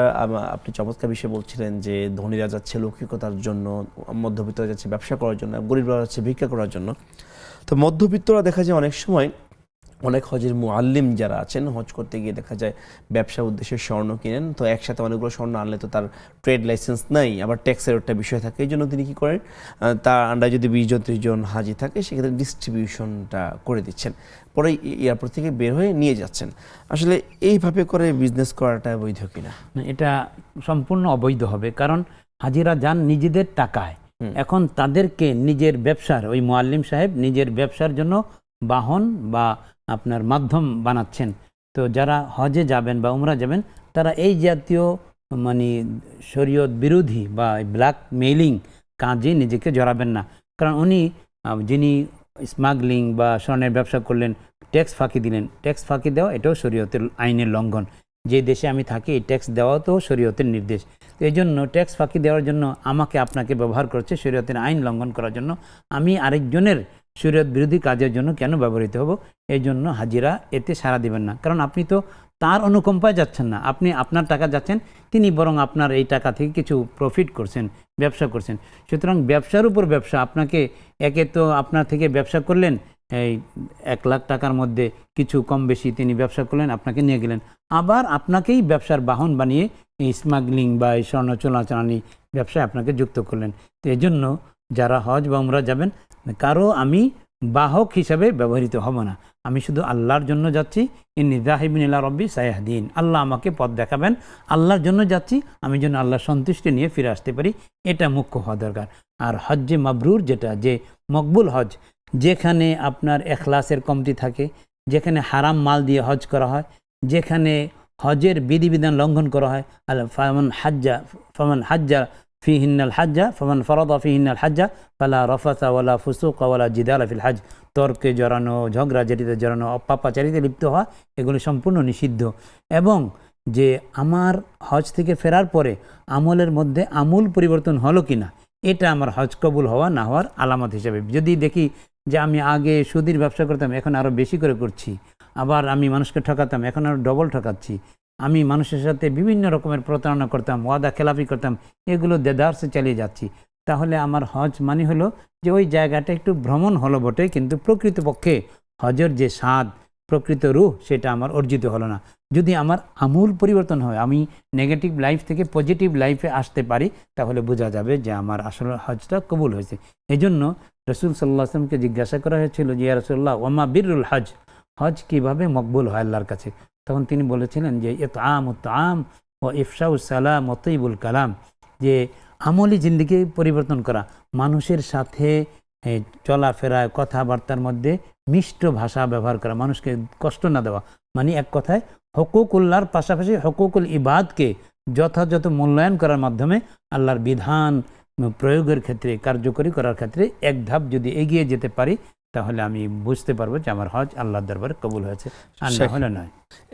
আপনি চমৎকার বিষয়ে বলছিলেন যে ধনীরা যাচ্ছে লৌকিকতার জন্য, মধ্যবিত্তরা যাচ্ছে ব্যবসা করার জন্য, গরিবরা যাচ্ছে ভিক্ষা করার জন্য। তো মধ্যবিত্তরা দেখা যায় অনেক সময় অনেক হজের মুআল্লিম যারা আছেন, হজ করতে গিয়ে দেখা যায় ব্যবসা উদ্দেশ্যে স্বর্ণ কিনেন, তো একসাথে অনেকগুলো স্বর্ণ আনলে তো তার ট্রেড লাইসেন্স নাই, আবার ট্যাক্সের একটা বিষয় থাকে। এই জন্য তিনি কী করেন, তার আন্ডারে যদি 20-30 জন হাজি থাকে সেক্ষেত্রে ডিস্ট্রিবিউশনটা করে দিচ্ছেন, পরে এয়ারপোর্ট থেকে বের হয়ে নিয়ে যাচ্ছেন। আসলে এইভাবে করে বিজনেস করাটা বৈধ কিনা? এটা সম্পূর্ণ অবৈধ হবে, কারণ হাজিরা যান নিজেদের টাকায়। এখন তাদেরকে নিজের ব্যবসার, ওই মুআল্লিম সাহেব নিজের ব্যবসার জন্য বাহন বা আপনার মাধ্যম বানাচ্ছেন। তো যারা হজে যাবেন বা উমরা যাবেন তারা এই জাতীয় মানে শরীয়ত বিরোধী বা ব্ল্যাক মেইলিং কাজে নিজেকে জড়াবেন না। কারণ উনি যিনি স্মাগলিং বা স্বর্ণের ব্যবসা করলেন, ট্যাক্স ফাঁকি দিলেন, ট্যাক্স ফাঁকি দেওয়া এটাও শরীয়তের আইনের লঙ্ঘন। যে দেশে আমি থাকি এই ট্যাক্স দেওয়াও তো শরীয়তের নির্দেশ। তো এই জন্য ট্যাক্স ফাঁকি দেওয়ার জন্য আমাকে আপনাকে ব্যবহার করছে শরীয়তের আইন লঙ্ঘন করার জন্য। আমি আরেকজনের শরীয়ত বিরোধী কাজের জন্য কেন ব্যবহৃত হব? এই জন্য হাজিরা এতে সাড়া দিবেন না, কারণ আপনি তো তার অনুকম্পায় যাচ্ছেন না, আপনি আপনার টাকা যাচ্ছেন, তিনি বরং আপনার এই টাকা থেকে কিছু প্রফিট করছেন, ব্যবসা করছেন। সুতরাং ব্যবসার উপর ব্যবসা, আপনাকে একে তো আপনার থেকে ব্যবসা করলেন, এই 1 লাখ টাকার মধ্যে কিছু কম বেশি তিনি ব্যবসা করলেন, আপনাকে নিয়ে গেলেন, আবার আপনাকেই ব্যবসার বাহন বানিয়ে এই স্মাগলিং বা এই স্বর্ণ চোরাচালানি ব্যবসায় আপনাকে যুক্ত করলেন। তো এই জন্য যারা হজ বা উমরা যাবেন, কারো আমি বাহক হিসাবে ব্যবহৃত হব না, আমি শুধু আল্লাহর জন্য যাচ্ছি। ইন্নী যাহিবুন ইলা রাব্বি সায়াহদিন, আল্লাহ আমাকে পথ দেখাবেন, আল্লাহর জন্য যাচ্ছি, আমি যেন আল্লাহর সন্তুষ্টি নিয়ে ফিরে আসতে পারি, এটা মুখ্য হওয়া দরকার। আর হজ্জে মাবরুর যেটা, যে মকবুল হজ, যেখানে আপনার এখলাসের কমতি থাকে, যেখানে হারাম মাল দিয়ে হজ করা হয়, যেখানে হজের বিধিবিধান লঙ্ঘন করা হয়, ফামান হাজ্জা ফিহিন্নাল হাজ্জা ফামান ফারাদা ফিহিন্নাল হাজ্জা ফালা রাফাসা ওয়ালা ফুসুকা ওয়ালা জিদালা ফিল হজ। তর্কে জড়ানো, ঝগড়াঝাটিতে জড়ানো, পাপাচারিতে লিপ্ত হওয়া এগুলো সম্পূর্ণ নিষিদ্ধ। এবং যে আমার হজ থেকে ফেরার পরে আমলের মধ্যে আমূল পরিবর্তন হলো কিনা, এটা আমার হজ কবুল হওয়া না হওয়ার আলামত হিসেবে। যদি দেখি যে আমি আগে সুদির ব্যবসা করতাম, এখন আরও বেশি করে করছি, আবার আমি মানুষকে ঠকাতাম, এখন আরও ডবল ঠকাচ্ছি, আমি মানুষের সাথে বিভিন্ন রকমের প্রতারণা করতাম, ওয়াদা খেলাফি করতাম, এগুলো দেদারসে চালিয়ে যাচ্ছি, তাহলে আমার হজ মানে হলো যে ওই জায়গাটা একটু ভ্রমণ হলো বটে, কিন্তু প্রকৃতপক্ষে হজের যে স্বাদ, প্রকৃত রূহ, সেটা আমার অর্জিত হলো না। যদি আমার আমূল পরিবর্তন হয়, আমি নেগেটিভ লাইফ থেকে পজিটিভ লাইফে আসতে পারি, তাহলে বোঝা যাবে যে আমার আসলে হজটা কবুল হয়েছে। এই জন্য রসুল সাল্লাল্লাহু আলাইহি ওয়াসাল্লামকে জিজ্ঞাসা করা হয়েছিল যে ইয়া রাসূলুল্লাহ ওয়ামা বিরুল হজ, হজ কীভাবে মকবুল হয় আল্লাহর কাছে? তখন তিনি বলেছিলেন যে ইতআম ও ইফশাউ সালাম ও তৈবুল কালাম, যে আমলি জিন্দিগি পরিবর্তন করা, মানুষের সাথে চলাফেরায় কথাবার্তার মধ্যে মিষ্ট ভাষা ব্যবহার করা, মানুষকে কষ্ট না দেওয়া, মানে এক কথায় হকুকুল্লাহর পাশাপাশি হকুকুল ইবাদকে যথাযথ মূল্যায়ন করার মাধ্যমে আল্লাহর বিধান প্রয়োগের ক্ষেত্রে, কার্যকরী করার ক্ষেত্রে এক ধাপ যদি এগিয়ে যেতে পারি, তাহলে আমি বুঝতে পারবো যে আমার হজ আল্লাহর দরবারে কবুল হয়েছে, আর না হলে নয়।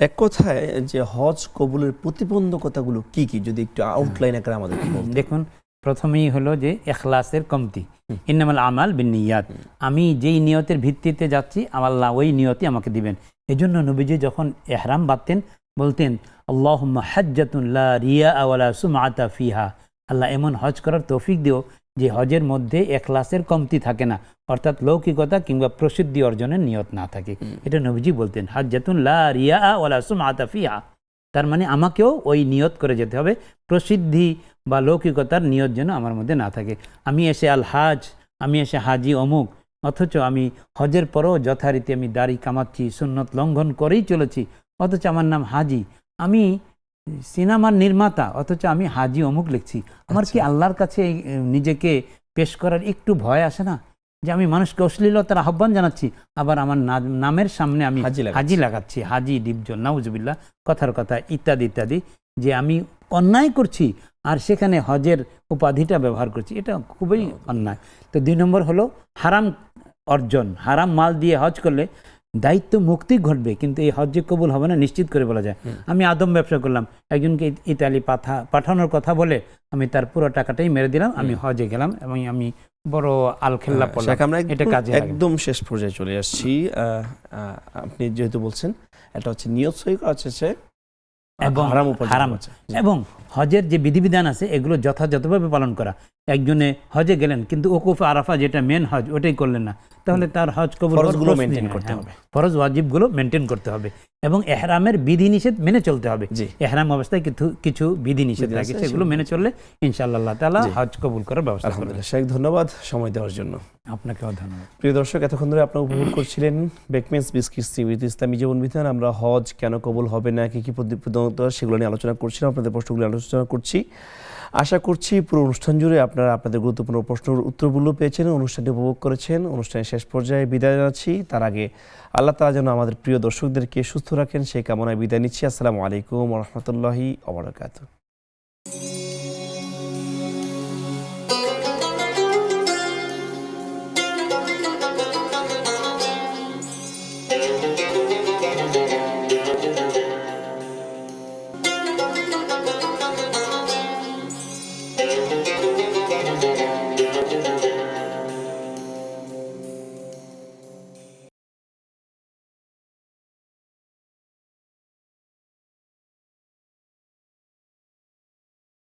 এক কথায় যে হজ কবুলের প্রতিবন্ধকতাগুলো কি কি, যদি একটু আউটলাইন আকারে আমাদের দেখুন, প্রথমেই হলো যে ইখলাসের কমতি, ইন্নামাল আমাল বিন্নিয়াত, আমি যেই নিয়তের ভিত্তিতে যাচ্ছি আল্লাহ ওই নিয়তই আমাকে দিবেন। এজন্য নবীজি যখন ইহরাম বাঁধতেন বলতেন আল্লাহুম্মা হাজ্জাতুন লা রিয়া ওয়ালা সুমআতা ফিহা, আল্লাহ এমন হজ করার তৌফিক দিও যে হজের মধ্যে ইখলাসের কমতি থাকে না, অর্থাৎ লৌকিকতা কিংবা প্রসিদ্ধি অর্জনের নিয়ত না থাকে। এটা নবীজি বলতেন, হাজ্জাতুন লা রিয়া ওয়ালা সুমআতা ফিহা, তার মানে আমাকেও ওই নিয়ত করে যেতে হবে, প্রসিদ্ধি বা লৌকিকতার নিয়ত যেন আমার মধ্যে না থাকে। আমি এসে আল হাজ, আমি এসে হাজি অমুক, অথচ আমি হজের পরও যথারীতি আমি দাড়ি কামাচ্ছি, সুন্নত লঙ্ঘন করেই চলেছি, অথচ আমার নাম হাজি। আমি সিনেমার নির্মাতা, অথচ আমি হাজি অমুক লিখছি। আমার কি আল্লাহর কাছে নিজেকে পেশ করার একটু ভয় আসে না, যে আমি মানুষকে অশ্লীলতার আহ্বান জানাচ্ছি, আবার আমার নামের সামনে আমি হাজি লাগাচ্ছি, হাজি ডিপজল, নাউজুবিল্লাহ, কথার কথা ইত্যাদি ইত্যাদি, যে আমি অন্যায় করছি আর সেখানে হজের উপাধিটা ব্যবহার করছি, এটা খুবই অন্যায়। তো 2 নম্বর হলো হারাম অর্জন, হারাম মাল দিয়ে হজ করলে দায়িত্ব মুক্তি ঘটবে, কিন্তু এই হজ কবুল হবে না নিশ্চিত করে বলা যায়। আমি আদম ব্যবসা করলাম, একজনকে ইতালি পাঠানোর কথা বলে আমি তার পুরো টাকাটাই মেরে দিলাম, আমি হজে গেলাম এবং আমি বড় আলখেল্লা পড়লাম, এটা কাজে একদম শেষ পর্যায়ে চলে আসছি। আপনি যেহেতু বলছেন এটা হচ্ছে নিয়ত সহি করা হচ্ছে এবং হারাম, এবং হজের যে বিধিবিধান আছে এগুলো যথাযথভাবে পালন করা। একজনে হজে গেলেন কিন্তু ওকুফ আরাফা যেটা মেন হজ ওটাই করলেন না, তাহলে তার হজ কবুল করতে হবে, ফরজ ওয়াজিবগুলো মেনটেন করতে হবে এবং ইহরামের বিধিনিষেধ মেনে চলতে হবে। ইহরাম অবস্থায় কিছু বিধিনিষেধ থাকে, সেগুলো মেনে চললে ইনশাআল্লাহ আল্লাহ তাআলা হজ কবুল করার ব্যবস্থা করবেন। শেখ ধন্যবাদ সময় দেওয়ার জন্য। আপনাকেও ধন্যবাদ। প্রিয় দর্শক, এতক্ষণ ধরে আপনারা উপভোগ করছিলেন বেকমেন্স বিস্কিটস টিভিতে ইসলামী জীবন বিধান। আমরা হজ কেন কবুল হবে না, কি কি প্রতিবন্ধকতা, সেগুলো নিয়ে আলোচনা করছিলাম, আপনাদের প্রশ্নগুলো আলোচনা করছি। আশা করছি পুরো অনুষ্ঠান জুড়ে আপনারা আপনাদের গুরুত্বপূর্ণ প্রশ্নের উত্তরগুলো পেয়েছেন, অনুষ্ঠানটি উপভোগ করেছেন। অনুষ্ঠানের শেষ পর্যায়ে বিদায় জানাচ্ছি, তার আগে আল্লাহ তাআলা যেন আমাদের প্রিয় দর্শকদেরকে সুস্থ রাখেন সেই কামনায় বিদায় নিচ্ছি। আসসালামু আলাইকুম ওয়া রাহমাতুল্লাহি ওয়া বারাকাতুহু।